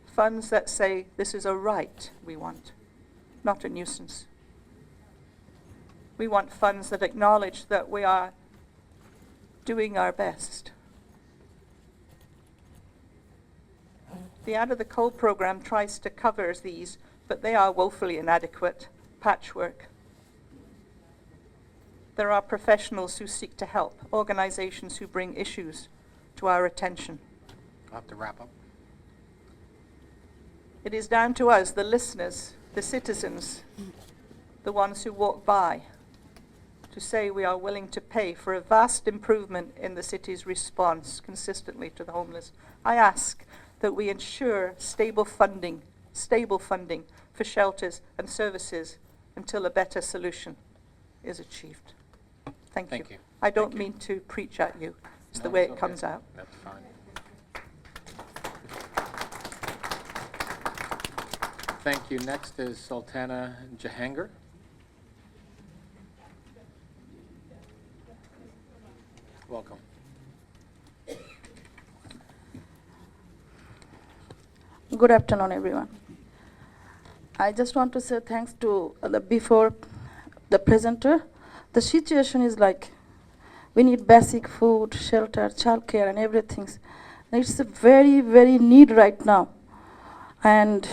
Funds that say this is a right we want, not a nuisance. We want funds that acknowledge that we are doing our best. The Out of the Cold program tries to cover these, but they are woefully inadequate, patchwork. There are professionals who seek to help, organizations who bring issues to our attention. I'll have to wrap up. It is down to us, the listeners, the citizens, the ones who walk by, to say we are willing to pay for a vast improvement in the city's response consistently to the homeless. I ask that we ensure stable funding for shelters and services until a better solution is achieved. Thank you. I don't mean to preach at you. It's the way it comes out. That's fine. Thank you. Next is Sultana Jahangir. Welcome. Good afternoon, everyone. I just want to say thanks to before the presenter. The situation is like we need basic food, shelter, childcare, and everything. It's a very, very need right now. And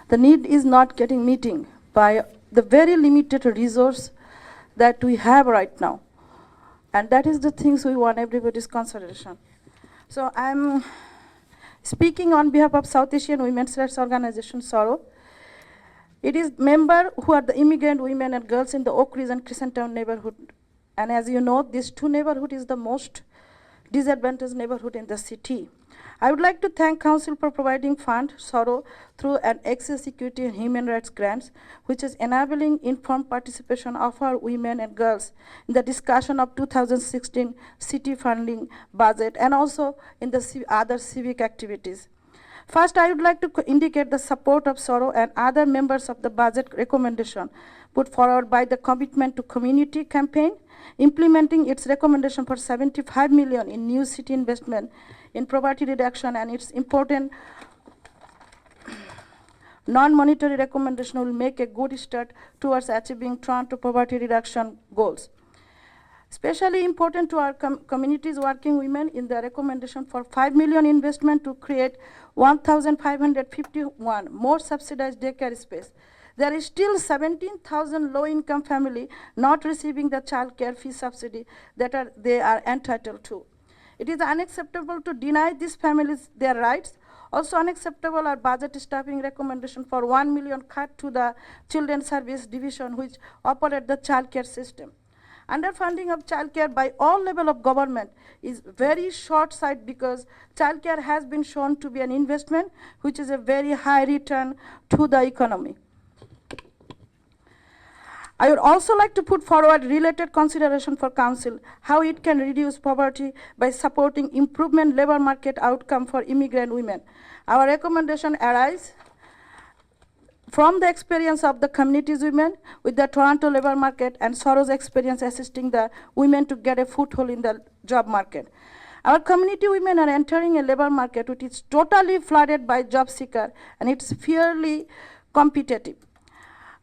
the need is not getting meeting by the very limited resource that we have right now. And that is the things we want everybody's consideration. So I'm speaking on behalf of South Asian Women's Rights Organization, SORO. It is members who are the immigrant women and girls in the Oak Ridge and Crescent Town neighborhood. And as you know, these two neighborhood is the most disadvantaged neighborhood in the city. I would like to thank Council for providing fund, SORO, through an access, equity, and human rights grants, which is enabling informed participation of our women and girls in the discussion of 2016 city funding budget and also in the other civic activities. First, I would like to indicate the support of SORO and other members of the budget recommendation put forward by the Commitment to Community campaign, implementing its recommendation for 75 million in new city investment in poverty reduction, and its important non-monetary recommendation will make a good start towards achieving Toronto poverty reduction goals. Especially important to our communities working women in the recommendation for 5 million investment to create 1,551 more subsidized daycare space. There is still 17,000 low-income family not receiving the child care fee subsidy that they are entitled to. It is unacceptable to deny these families their rights. Also unacceptable are budget staffing recommendation for 1 million cut to the Children's Service Division, which operate the child care system. Underfunding of childcare by all level of government is very short-sighted because childcare has been shown to be an investment which is a very high return to the economy. I would also like to put forward related consideration for Council, how it can reduce poverty by supporting improvement labor market outcome for immigrant women. Our recommendation arises from the experience of the community's women with the Toronto labor market and SORO's experience assisting the women to get a foothold in the job market. Our community women are entering a labor market which is totally flooded by job seekers, and it's fairly competitive.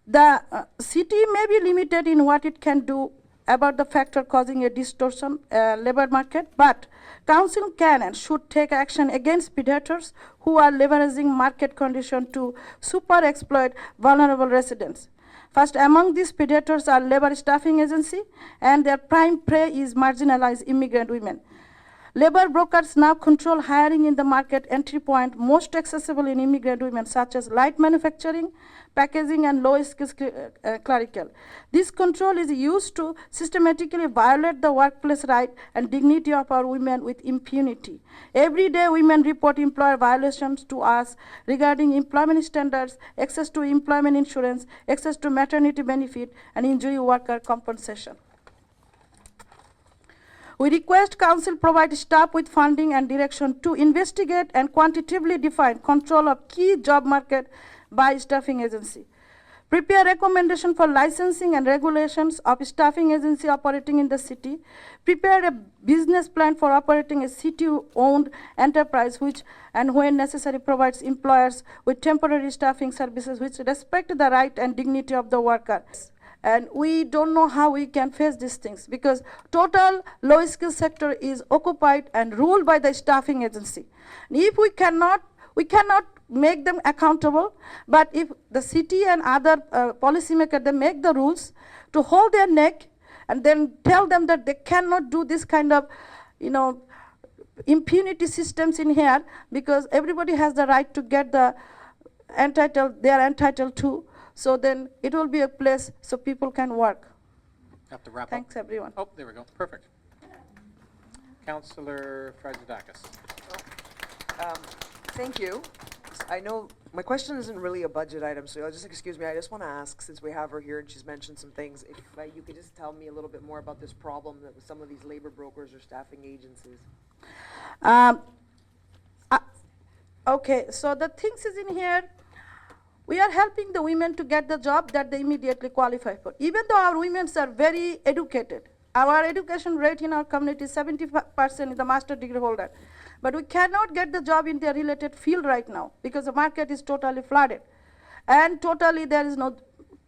The city may be limited in what it can do about the factor causing a distortion labor market, but Council can and should take action against predators who are leveraging market conditions to super exploit vulnerable residents. First among these predators are labor staffing agency, and their prime prey is marginalized immigrant women. Labor brokers now control hiring in the market entry point most accessible in immigrant women, such as light manufacturing, packaging, and low-skill clerical. This control is used to systematically violate the workplace right and dignity of our women with impunity. Every day, women report employer violations to us regarding employment standards, access to employment insurance, access to maternity benefit, and injury worker compensation. We request Council provide staff with funding and direction to investigate and quantitatively define control of key job market by staffing agency. Prepare recommendation for licensing and regulations of staffing agency operating in the city. Prepare a business plan for operating a city-owned enterprise which, and when necessary, provides employers with temporary staffing services which respect the right and dignity of the worker. And we don't know how we can face these things because total low-skill sector is occupied and ruled by the staffing agency. And if we cannot make them accountable, but if the city and other policymakers, they make the rules to hold their neck and then tell them that they cannot do this kind of, impunity systems in here because everybody has the right to get they are entitled to. So then it will be a place so people can work. Have to wrap Thanks, up. everyone. Oh, there we go. Perfect. Councillor Fragedakis. Thank you. I know my question isn't really a budget item, so just excuse me. I just want to ask, since we have her here and she's mentioned some things, if you could just tell me a little bit more about this problem that with some of these labor brokers or staffing agencies. Okay, so the things is in here. We are helping the women to get the job that they immediately qualify for. Even though our women are very educated, our education rate in our community is 75% is the master degree holder. But we cannot get the job in their related field right now because the market is totally flooded. And totally there is no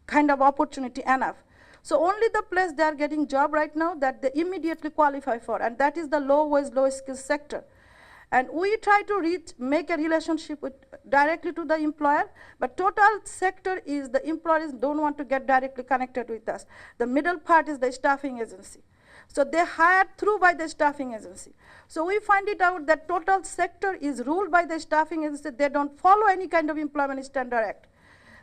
kind of opportunity enough. So only the place they are getting job right now that they immediately qualify for, and that is the low-wage, low-skill sector. And we try to make a relationship directly to the employer, but total sector is the employers don't want to get directly connected with us. The middle part is the staffing agency. So they hired through by the staffing agency. So we find it out that total sector is ruled by the staffing agency. They don't follow any kind of Employment Standard Act.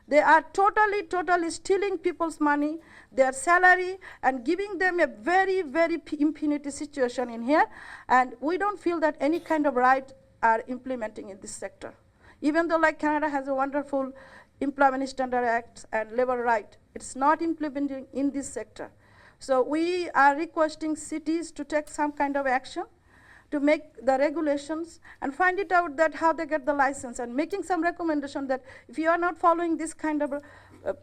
They are totally stealing people's money, their salary, and giving them a very impunity situation in here. And we don't feel that any kind of right are implementing in this sector. Even though like Canada has a wonderful Employment Standard Act and labor right, it's not implementing in this sector. So we are requesting cities to take some kind of action to make the regulations and find it out that how they get the license, and making some recommendation that if you are not following this kind of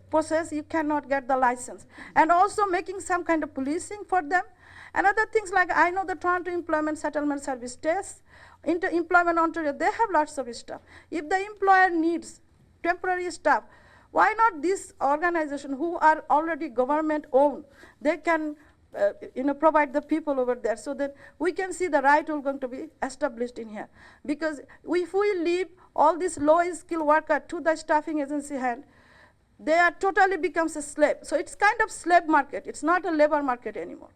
process, you cannot get the license. And also making some kind of policing for them. And other things like, I know the Toronto Employment Settlement Service tests, Employment Ontario, they have lots of stuff. If the employer needs temporary staff, why not this organization who are already government owned, they can provide the people over there, so that we can see the right will going to be established in here. Because if we leave all these low skill worker to the staffing agency hand, they are totally becomes a slave. So it's kind of slave market. It's not a labor market anymore.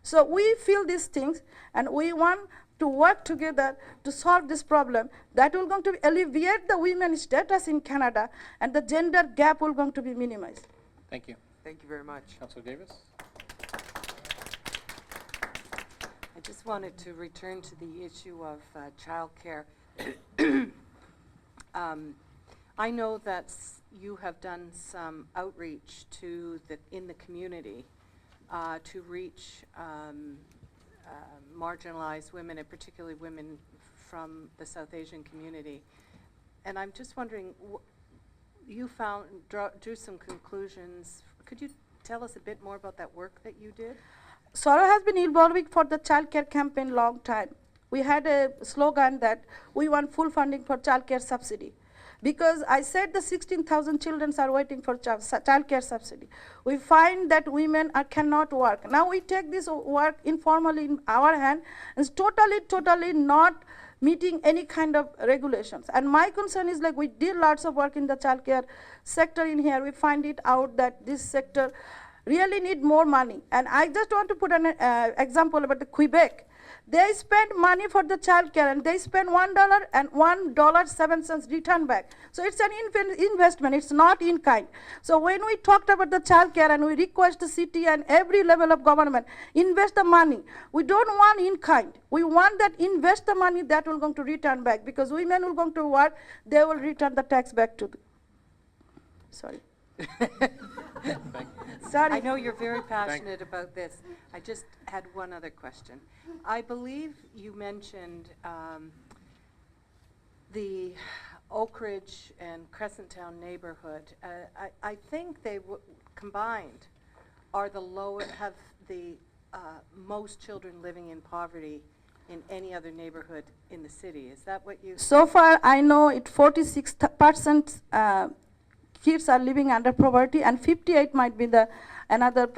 So we feel these things, and we want to work together to solve this problem. That will going to alleviate the women's status in Canada, and the gender gap will going to be minimized. Thank you. Thank you very much. Councillor Davis? I just wanted to return to the issue of childcare. I know that you have done some outreach in the community to reach marginalized women, and particularly women from the South Asian community. And I'm just wondering, you drew some conclusions. Could you tell us a bit more about that work that you did? Sora has been evolving for the child care campaign long time. We had a slogan that we want full funding for child care subsidy. Because I said the 16,000 children are waiting for child care subsidy. We find that women cannot work. Now we take this work informally in our hand, and it's totally not meeting any kind of regulations. And my concern is, like, we did lots of work in the child care sector in here. We find it out that this sector really need more money. And I just want to put an example about the Quebec. They spend money for the child care, and they spend $1 and $1.07 return back. So it's an investment, it's not in kind. So when we talked about the child care, and we request the city and every level of government, invest the money. We don't want in kind. We want that invest the money that will going to return back, because women will going to work, they will return the tax back to the, sorry. Sorry. I know you're very passionate about this. I just had one other question. I believe you mentioned the Oak Ridge and Crescent Town neighborhood. I think they combined are have the most children living in poverty in any other neighborhood in the city. Is that what you? So far, I know it 46% kids are living under poverty, and 58 might be the another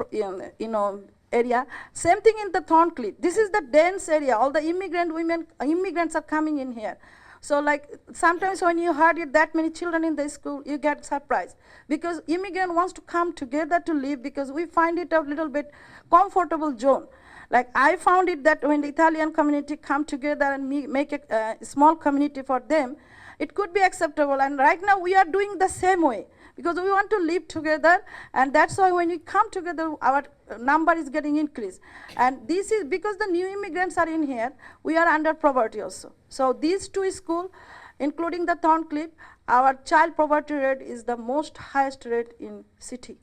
area. Same thing in the Thorncliffe. This is the dense area. All the immigrants are coming in here. So like sometimes when you heard it, that many children in the school, you get surprised, because immigrant wants to come together to live, because we find it a little bit comfortable zone. Like I found it that when the Italian community come together and make a small community for them, it could be acceptable. And right now we are doing the same way, because we want to live together, and that's why when we come together, our number is getting increased. And this is because the new immigrants are in here, we are under poverty also. So these two schools, including the Thorncliffe, our child poverty rate is the most highest rate in city.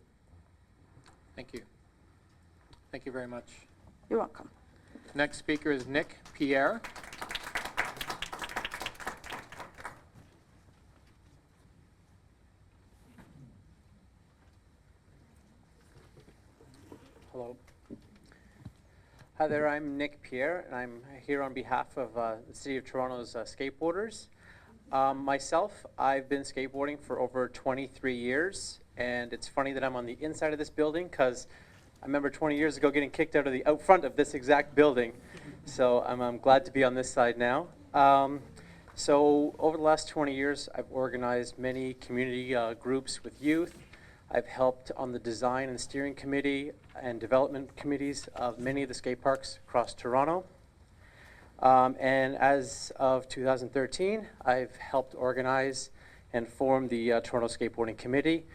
Thank you. Thank you very much. You're welcome. Next speaker is Nick Pierre. Hello. Hi there, I'm Nick Pierre, and I'm here on behalf of the City of Toronto's skateboarders. Myself, I've been skateboarding for over 23 years, and it's funny that I'm on the inside of this building, because I remember 20 years ago getting kicked out front of this exact building. So I'm glad to be on this side now. So over the last 20 years, I've organized many community groups with youth. I've helped on the design and steering committee and development committees of many of the skate parks across Toronto. And as of 2013, I've helped organize and form the Toronto Skateboarding Committee,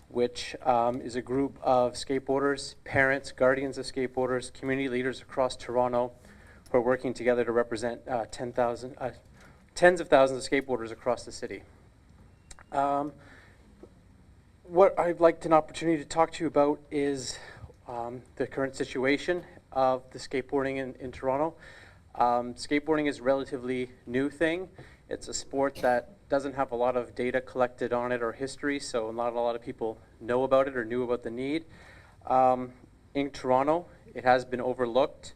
which is a group of skateboarders, parents, guardians of skateboarders, community leaders across Toronto who are working together to represent tens of thousands of skateboarders across the city. What I'd like an opportunity to talk to you about is the current situation of the skateboarding in Toronto. Skateboarding is a relatively new thing. It's a sport that doesn't have a lot of data collected on it or history, so not a lot of people know about it or knew about the need. In Toronto, it has been overlooked.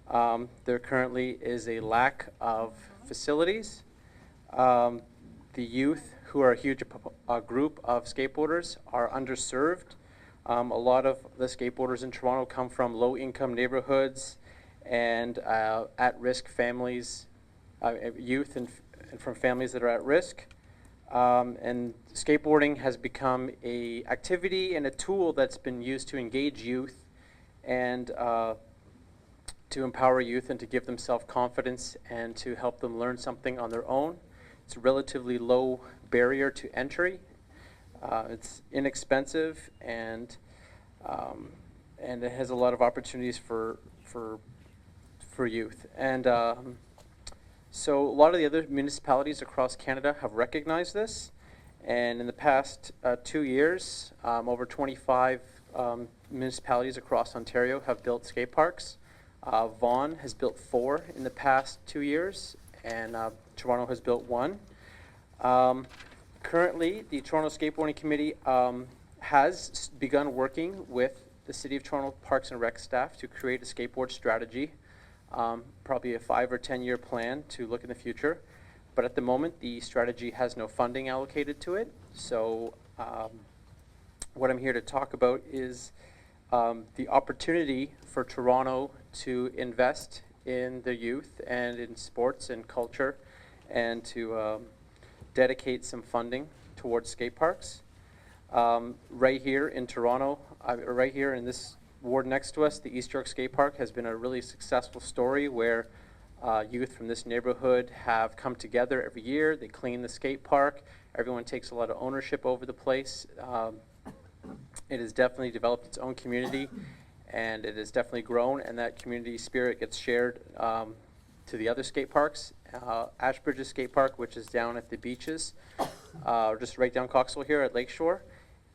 There currently is a lack of facilities. The youth, who are a huge group of skateboarders, are underserved. A lot of the skateboarders in Toronto come from low-income neighborhoods and at-risk families, youth and from families that are at risk. And skateboarding has become an activity and a tool that's been used to engage youth and to empower youth and to give them self-confidence and to help them learn something on their own. It's a relatively low barrier to entry. It's inexpensive and it has a lot of opportunities for youth. And so a lot of the other municipalities across Canada have recognized this. And in the past 2 years, over 25 municipalities across Ontario have built skate parks. Vaughan has built 4 in the past 2 years, and Toronto has built 1. Currently, the Toronto Skateboarding Committee has begun working with the City of Toronto Parks and Rec staff to create a skateboard strategy, probably a 5 or 10 year plan to look in the future. But at the moment, the strategy has no funding allocated to it. So what I'm here to talk about is the opportunity for Toronto to invest in the youth and in sports and culture and to dedicate some funding towards skate parks. Right here in Toronto, right here in this ward next to us, the East York Skate Park has been a really successful story where youth from this neighborhood have come together every year. They clean the skate park. Everyone takes a lot of ownership over the place. It has definitely developed its own community, and it has definitely grown, and that community spirit gets shared to the other skate parks. Ashbridge's skate park, which is down at the beaches, just right down Coxwell here at Lakeshore,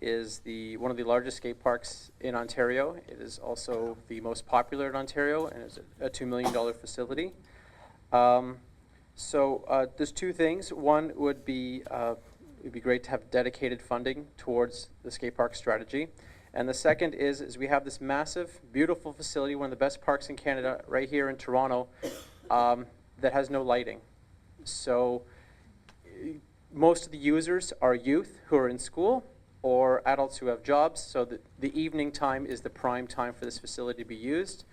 is one of the largest skate parks in Ontario. It is also the most popular in Ontario, and it's a $2 million facility. So there's 2 things. One would be it'd be great to have dedicated funding towards the skate park strategy. And the second is we have this massive, beautiful facility, one of the best parks in Canada, right here in Toronto, that has no lighting. So most of the users are youth who are in school or adults who have jobs, so the evening time is the prime time for this facility to be used.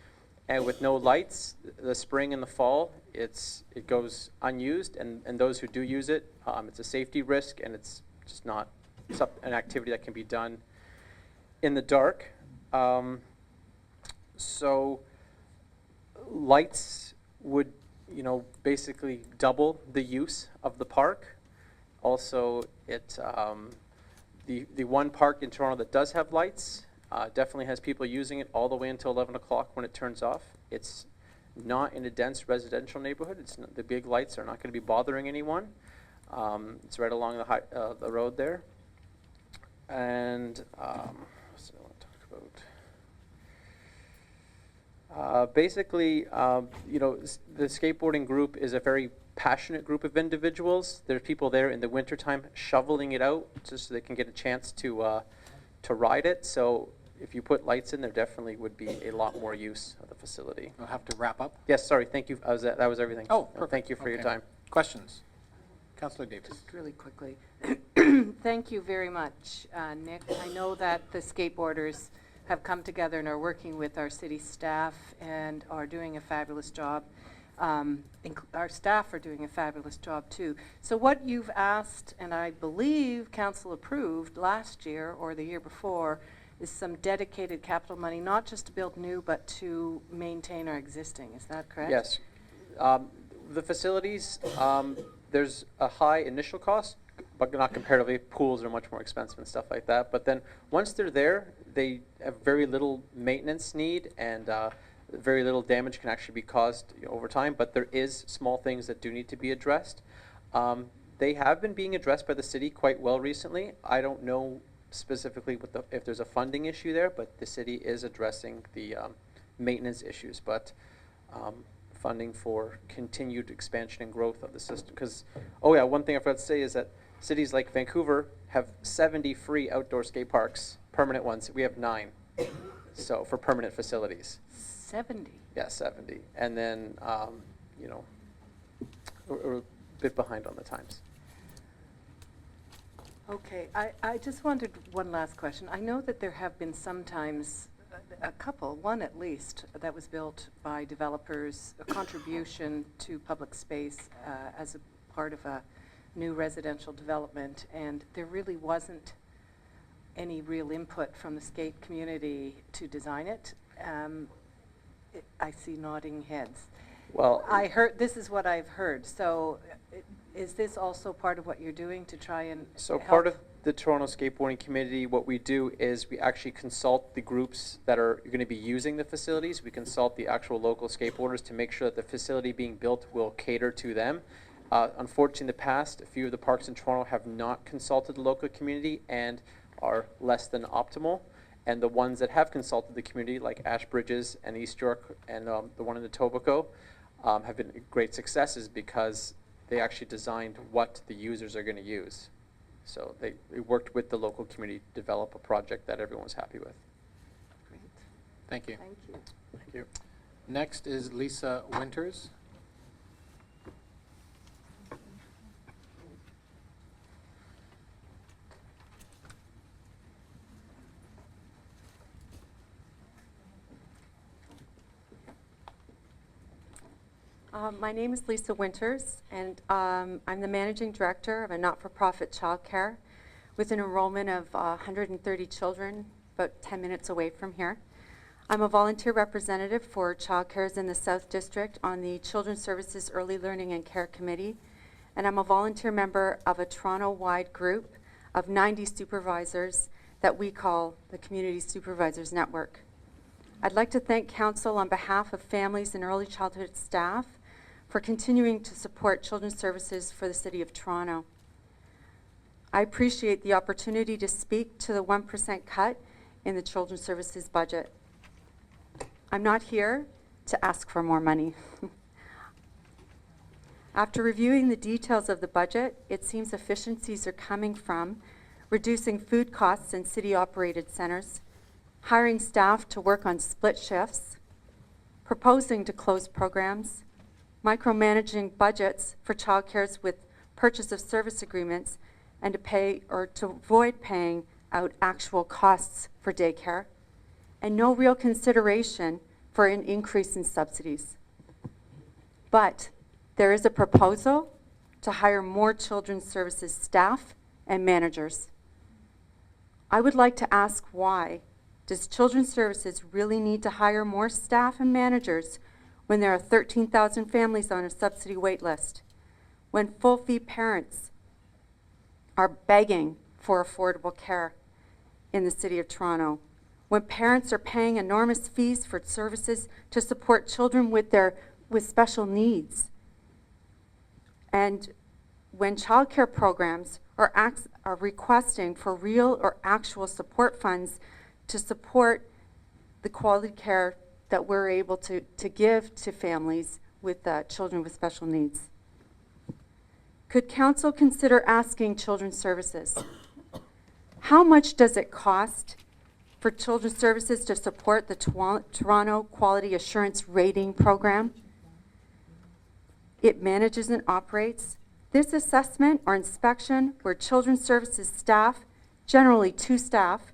And with no lights, the spring and the fall, it goes unused, and those who do use it, it's a safety risk, and it's just not an activity that can be done in the dark. So lights would, basically double the use of the park. Also, the one park in Toronto that does have lights definitely has people using it all the way until 11 o'clock when it turns off. It's not in a dense residential neighborhood. The big lights are not going to be bothering anyone. It's right along the road there. And what's I want to talk about? Basically, the skateboarding group is a very passionate group of individuals. There's people there in the wintertime shoveling it out just so they can get a chance to ride it. So if you put lights in, there definitely would be a lot more use of the facility. We'll have to wrap up. Yes, sorry, thank you. That was everything. Oh, perfect. Thank you for your Okay. time. Questions? Councillor Davis. Just really quickly. Thank you very much, Nick. I know that the skateboarders have come together and are working with our city staff and are doing a fabulous job. Our staff are doing a fabulous job too. So what you've asked, and I believe council approved last year or the year before, is some dedicated capital money, not just to build new, but to maintain our existing. Is that correct? Yes. The facilities, there's a high initial cost, but not comparatively. Pools are much more expensive and stuff like that. But then once they're there, they have very little maintenance need, and very little damage can actually be caused over time. But there is small things that do need to be addressed. They have been being addressed by the city quite well recently. I don't know specifically if there's a funding issue there, but the city is addressing the maintenance issues. But funding for continued expansion and growth of the system. Because, oh yeah, one thing I forgot to say is that cities like Vancouver have 70 free outdoor skate parks, permanent ones. We have 9, so for permanent facilities. 70? Yeah, 70. And then, you know, we're a bit behind on the times. Okay, I just wanted one last question. I know that there have been sometimes a couple, one at least, that was built by developers, a contribution to public space as a part of a new residential development, and there really wasn't any real input from the skate community to design it. I see nodding heads. Well, this is what I've heard. So is this also part of what you're doing to try and help? Part of the Toronto Skateboarding Committee, what we do is we actually consult the groups that are going to be using the facilities. We consult the actual local skateboarders to make sure that the facility being built will cater to them. Unfortunately, in the past, a few of the parks in Toronto have not consulted the local community and are less than optimal. And the ones that have consulted the community, like Ashbridges and East York and the one in Etobicoke, have been great successes because they actually designed what the users are going to use. So they worked with the local community to develop a project that everyone was happy with. Great. Thank you. Thank you. Thank you. Next is Lisa Winters. My name is Lisa Winters, and I'm the managing director of a not-for-profit childcare with an enrollment of 130 children, about 10 minutes away from here. I'm a volunteer representative for childcares in the South District on the Children's Services Early Learning and Care Committee, and I'm a volunteer member of a Toronto-wide group of 90 supervisors that we call the Community Supervisors Network. I'd like to thank Council on behalf of families and early childhood staff for continuing to support children's services for the City of Toronto. I appreciate the opportunity to speak to the 1% cut in the children's services budget. I'm not here to ask for more money. After reviewing the details of the budget, it seems efficiencies are coming from reducing food costs in city-operated centers, hiring staff to work on split shifts, proposing to close programs, micromanaging budgets for childcares with purchase of service agreements, and to pay or to avoid paying out actual costs for daycare, and no real consideration for an increase in subsidies. But there is a proposal to hire more children's services staff and managers. I would like to ask, why does Children's Services really need to hire more staff and managers when there are 13,000 families on a subsidy wait list, when full-fee parents are begging for affordable care in the City of Toronto, when parents are paying enormous fees for services to support children with special needs, and when childcare programs are requesting for real or actual support funds to support the quality care that we're able to give to families with children with special needs. Could Council consider asking Children's Services, how much does it cost for Children's Services to support the Toronto Quality Assurance Rating Program it manages and operates? This assessment or inspection where Children's Services staff, generally 2 staff,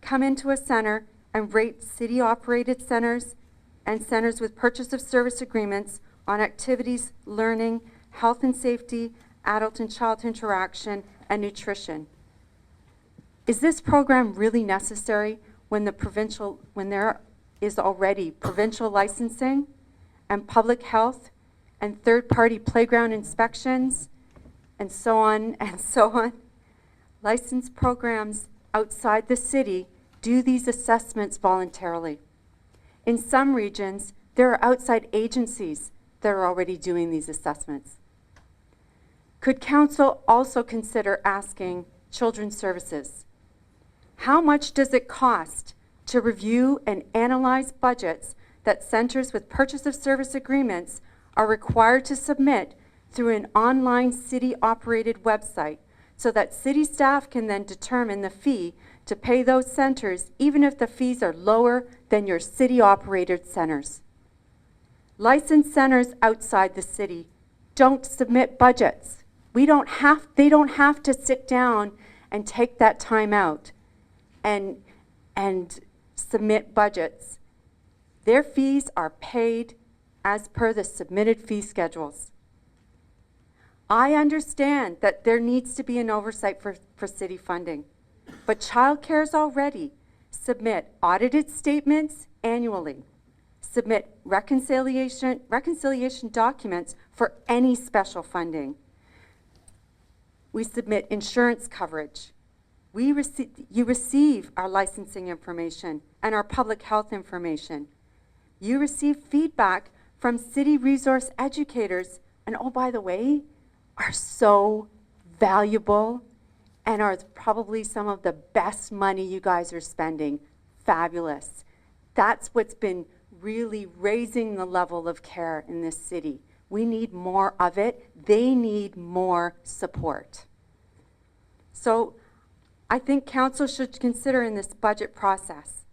come into a center and rate city-operated centers and centers with purchase of service agreements on activities, learning, health and safety, adult and child interaction, and nutrition. Is this program really necessary when there is already provincial licensing and public health and third-party playground inspections and so on and so on. Licensed programs outside the city do these assessments voluntarily. In some regions, there are outside agencies that are already doing these assessments. Could council also consider asking Children's Services, how much does it cost to review and analyze budgets that centers with purchase of service agreements are required to submit through an online city-operated website so that city staff can then determine the fee to pay those centers even if the fees are lower than your city-operated centers? Licensed centers outside the city don't submit budgets. They don't have to sit down and take that time out and submit budgets. Their fees are paid as per the submitted fee schedules. I understand that there needs to be an oversight for city funding, but childcares already submit audited statements annually, submit reconciliation documents for any special funding. We submit insurance coverage. You receive our licensing information and our public health information. You receive feedback from city resource educators, and oh, by the way, are so valuable and are probably some of the best money you guys are spending. Fabulous. That's what's been really raising the level of care in this city. We need more of it. They need more support. So I think council should consider in this budget process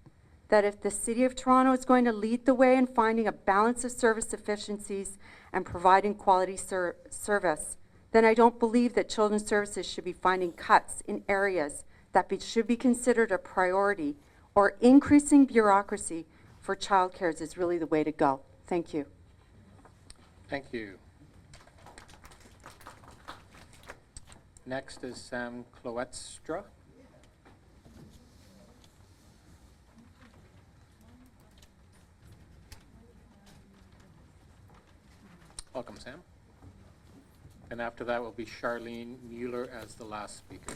that if the City of Toronto is going to lead the way in finding a balance of service efficiencies and providing quality service, then I don't believe that Children's Services should be finding cuts in areas that should be considered a priority, or increasing bureaucracy for childcare is really the way to go. Thank you. Thank you. Next is Sam Kloetstra. Welcome, Sam. And after that will be Charlene Mueller as the last speaker.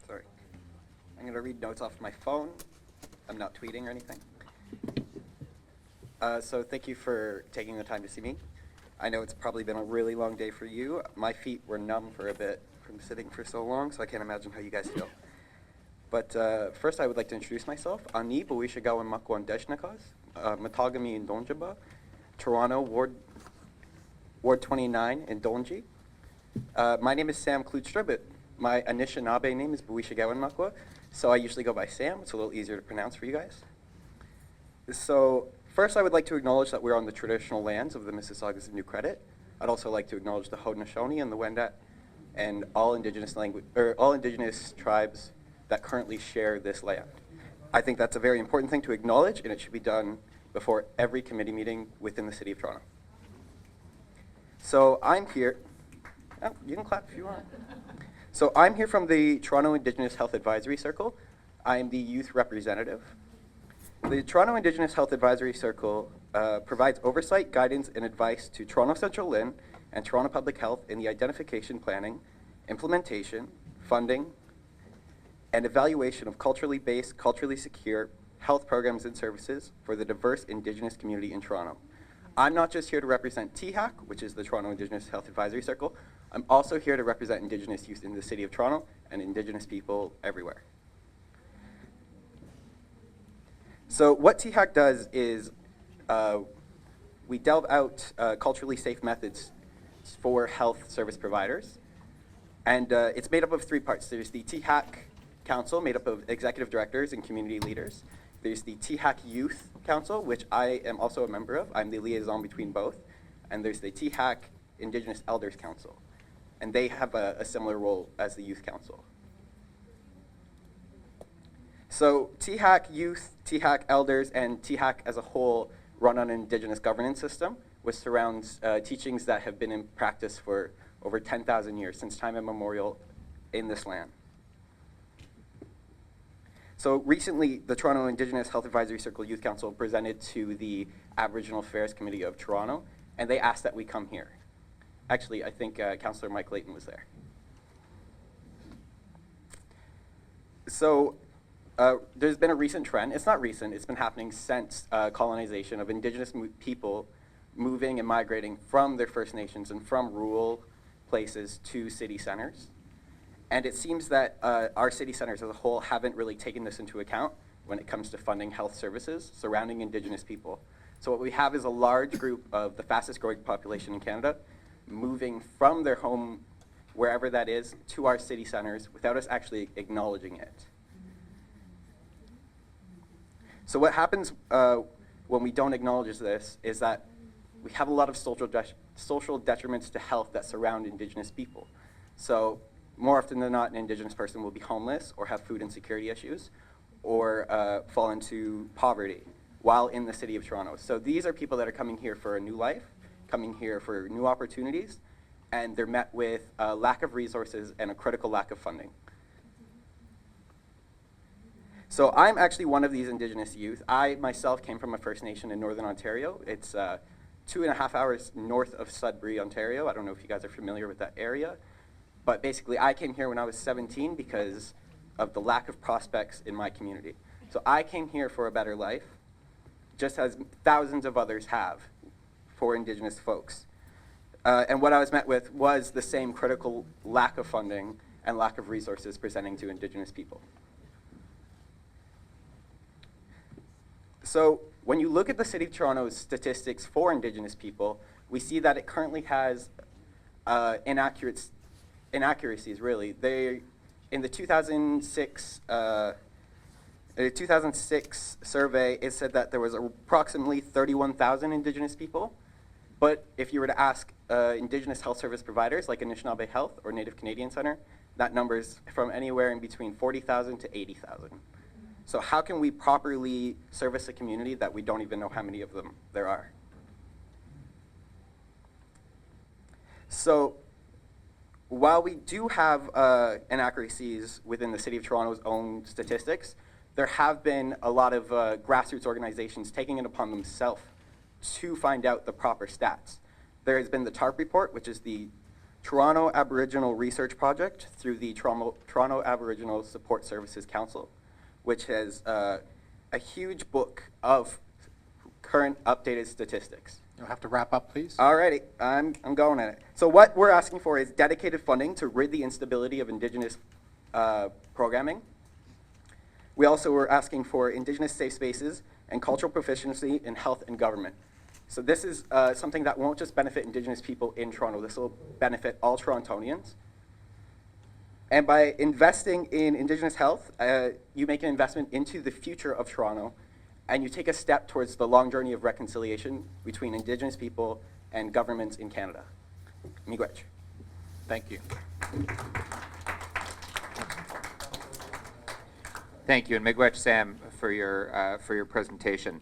Sorry. I'm going to read notes off my phone. I'm not tweeting or anything. So thank you for taking the time to see me. I know it's probably been a really long day for you. My feet were numb for a bit from sitting for so long, so I can't imagine how you guys feel. But first I would like to introduce myself. Ani Bawishagawan Makwan Deshnakas, Matagami in Donjaba, Toronto, Ward 29 in Donji. My name is Sam Klutstra, but my Anishinaabe name is Bawishagawan Makwa, so I usually go by Sam. It's a little easier to pronounce for you guys. So first I would like to acknowledge that we're on the traditional lands of the Mississaugas of New Credit. I'd also like to acknowledge the Haudenosaunee and the Wendat and all indigenous tribes that currently share this land. I think that's a very important thing to acknowledge, and it should be done before every committee meeting within the City of Toronto. So I'm here, you can clap if you want. So I'm here from the Toronto Indigenous Health Advisory Circle. I'm the youth representative. The Toronto Indigenous Health Advisory Circle provides oversight, guidance, and advice to Toronto Central LHIN and Toronto Public Health in the identification, planning, implementation, funding, and evaluation of culturally based, culturally secure health programs and services for the diverse Indigenous community in Toronto. I'm not just here to represent THAC, which is the Toronto Indigenous Health Advisory Circle. I'm also here to represent Indigenous youth in the City of Toronto and Indigenous people everywhere. So what THAC does is we delve out culturally safe methods for health service providers. And it's made up of three parts. There's the THAC Council, made up of executive directors and community leaders. There's the THAC Youth Council, which I am also a member of. I'm the liaison between both. And there's the THAC Indigenous Elders Council. And they have a similar role as the Youth Council. So THAC Youth, THAC Elders, and THAC as a whole run on an Indigenous governance system, which surrounds teachings that have been in practice for over 10,000 years, since time immemorial in this land. So recently, the Toronto Indigenous Health Advisory Circle Youth Council presented to the Aboriginal Affairs Committee of Toronto, and they asked that we come here. Actually, I think Councillor Mike Layton was there. So there's been a recent trend. It's not recent. It's been happening since colonization of Indigenous people moving and migrating from their First Nations and from rural places to city centers. And it seems that our city centers as a whole haven't really taken this into account when it comes to funding health services surrounding Indigenous people. So what we have is a large group of the fastest growing population in Canada moving from their home, wherever that is, to our city centers without us actually acknowledging it. So what happens when we don't acknowledge this is that we have a lot of social detriments to health that surround Indigenous people. So more often than not, an Indigenous person will be homeless or have food insecurity issues or fall into poverty while in the city of Toronto. So these are people that are coming here for a new life, coming here for new opportunities, and they're met with a lack of resources and a critical lack of funding. So I'm actually one of these Indigenous youth. I myself came from a First Nation in Northern Ontario. It's 2.5 hours north of Sudbury, Ontario. I don't know if you guys are familiar with that area. But basically, I came here when I was 17 because of the lack of prospects in my community. So I came here for a better life, just as thousands of others have for Indigenous folks. And what I was met with was the same critical lack of funding and lack of resources presenting to Indigenous people. So when you look at the City of Toronto's statistics for Indigenous people, we see that it currently has inaccuracies, really. In the 2006 survey, it said that there was approximately 31,000 Indigenous people. But if you were to ask Indigenous health service providers like Anishinaabe Health or Native Canadian Centre, that number is from anywhere in between 40,000 to 80,000. So how can we properly service a community that we don't even know how many of them there are? So while we do have inaccuracies within the City of Toronto's own statistics, there have been a lot of grassroots organizations taking it upon themselves to find out the proper stats. There has been the TARP report, which is the Toronto Aboriginal Research Project through the Toronto Aboriginal Support Services Council, which has a huge book of current updated statistics. You'll have to wrap up, please. Alrighty, I'm going at it. So what we're asking for is dedicated funding to rid the instability of Indigenous programming. We also were asking for Indigenous safe spaces and cultural proficiency in health and government. So this is something that won't just benefit Indigenous people in Toronto, this will benefit all Torontonians. And by investing in Indigenous health, you make an investment into the future of Toronto, and you take a step towards the long journey of reconciliation between Indigenous people and governments in Canada. Miigwech. Thank you. Thank you, and Miigwech Sam for your presentation.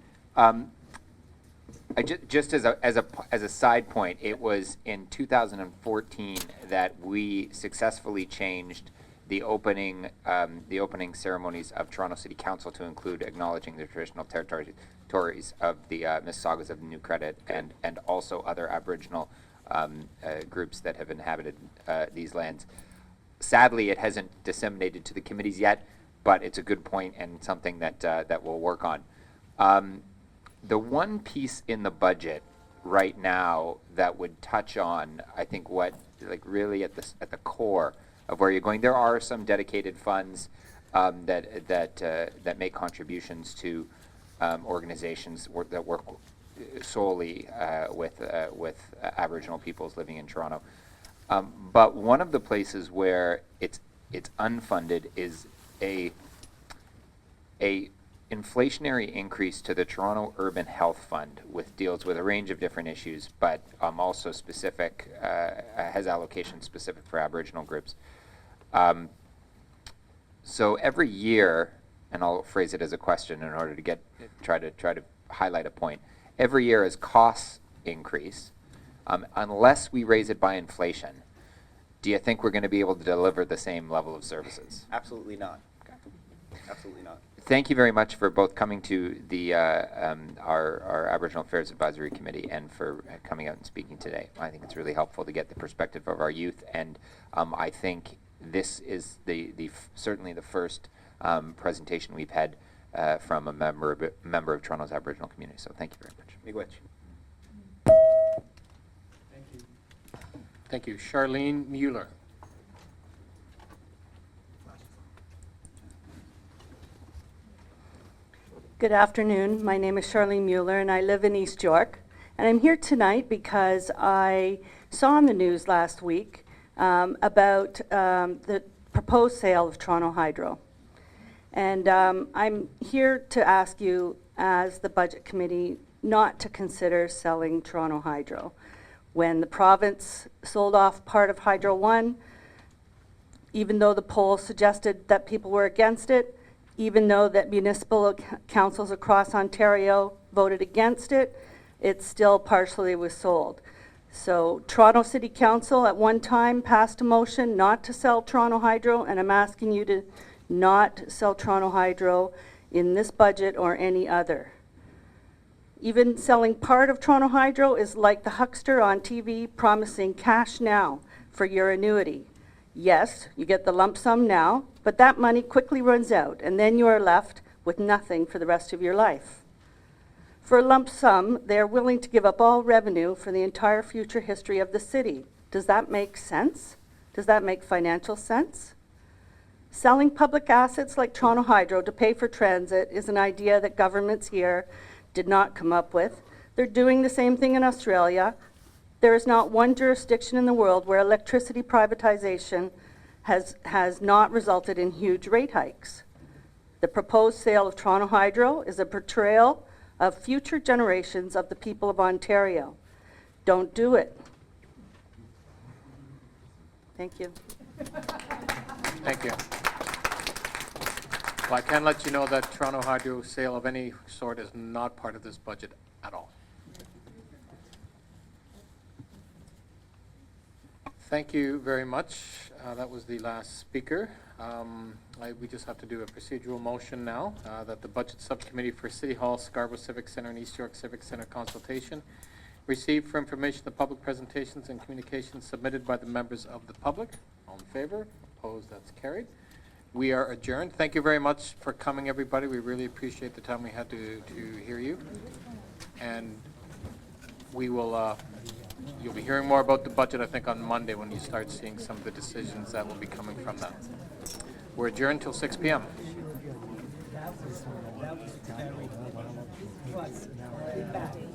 Just as a side point, it was in 2014 that we successfissly changed the opening ceremonies of Toronto City Council to include acknowledging the traditional territories of the Mississaugas of the New Credit and also other Aboriginal groups that have inhabited these lands. Sadly, it hasn't disseminated to the committees yet, but it's a good point and something that we'll work on. The one piece in the budget right now that would touch on, I think, what really at the core of where you're going. There are some dedicated funds that make contributions to organizations that work solely with Aboriginal peoples living in Toronto. But one of the places where it's unfunded is a inflationary increase to the Toronto Urban Health Fund, which deals with a range of different issues, but also specific, has allocations specific for Aboriginal groups. So every year, and I'll phrase it as a question in order to try to highlight a point. Every year as costs increase, unless we raise it by inflation, do you think we're going to be able to deliver the same level of services? Absolutely not. Absolutely not. Thank you very much for both coming to the our Aboriginal Affairs Advisory Committee and for coming out and speaking today. I think it's really helpful to get the perspective of our youth, and I think this is certainly the first presentation we've had from a member of Toronto's Aboriginal community. So thank you very much. Miigwech. Thank you. Charlene Mueller. Good afternoon. My name is Charlene Mueller, and I live in East York. And I'm here tonight because I saw on the news last week about the proposed sale of Toronto Hydro. And I'm here to ask you, as the Budget Committee, not to consider selling Toronto Hydro. When the province sold off part of Hydro One, even though the polls suggested that people were against it, even though that municipal councils across Ontario voted against it, it still partially was sold. So Toronto City Council at one time passed a motion not to sell Toronto Hydro, and I'm asking you to not sell Toronto Hydro in this budget or any other. Even selling part of Toronto Hydro is like the huckster on TV promising cash now for your annuity. Yes, you get the lump sum now, but that money quickly runs out, and then you are left with nothing for the rest of your life. For a lump sum, they are willing to give up all revenue for the entire future history of the city. Does that make sense? Does that make financial sense? Selling public assets like Toronto Hydro to pay for transit is an idea that governments here did not come up with. They're doing the same thing in Australia. There is not one jurisdiction in the world where electricity privatization has not resulted in huge rate hikes. The proposed sale of Toronto Hydro is a portrayal of future generations of the people of Ontario. Don't do it. Thank you. Thank you. Well, I can let you know that Toronto Hydro sale of any sort is not part of this budget at all. Thank you very much. That was the last speaker. We just have to do a procedural motion now that the Budget Subcommittee for City Hall, Scarborough Civic Center, and East York Civic Center consultation received for information the public presentations and communications submitted by the members of the public. All in favor? Opposed? That's carried. We are adjourned. Thank you very much for coming, everybody. We really appreciate the time we had to hear you. And we will, you'll be hearing more about the budget, I think, on Monday when you start seeing some of the decisions that will be coming from that. We're adjourned till 6 p.m.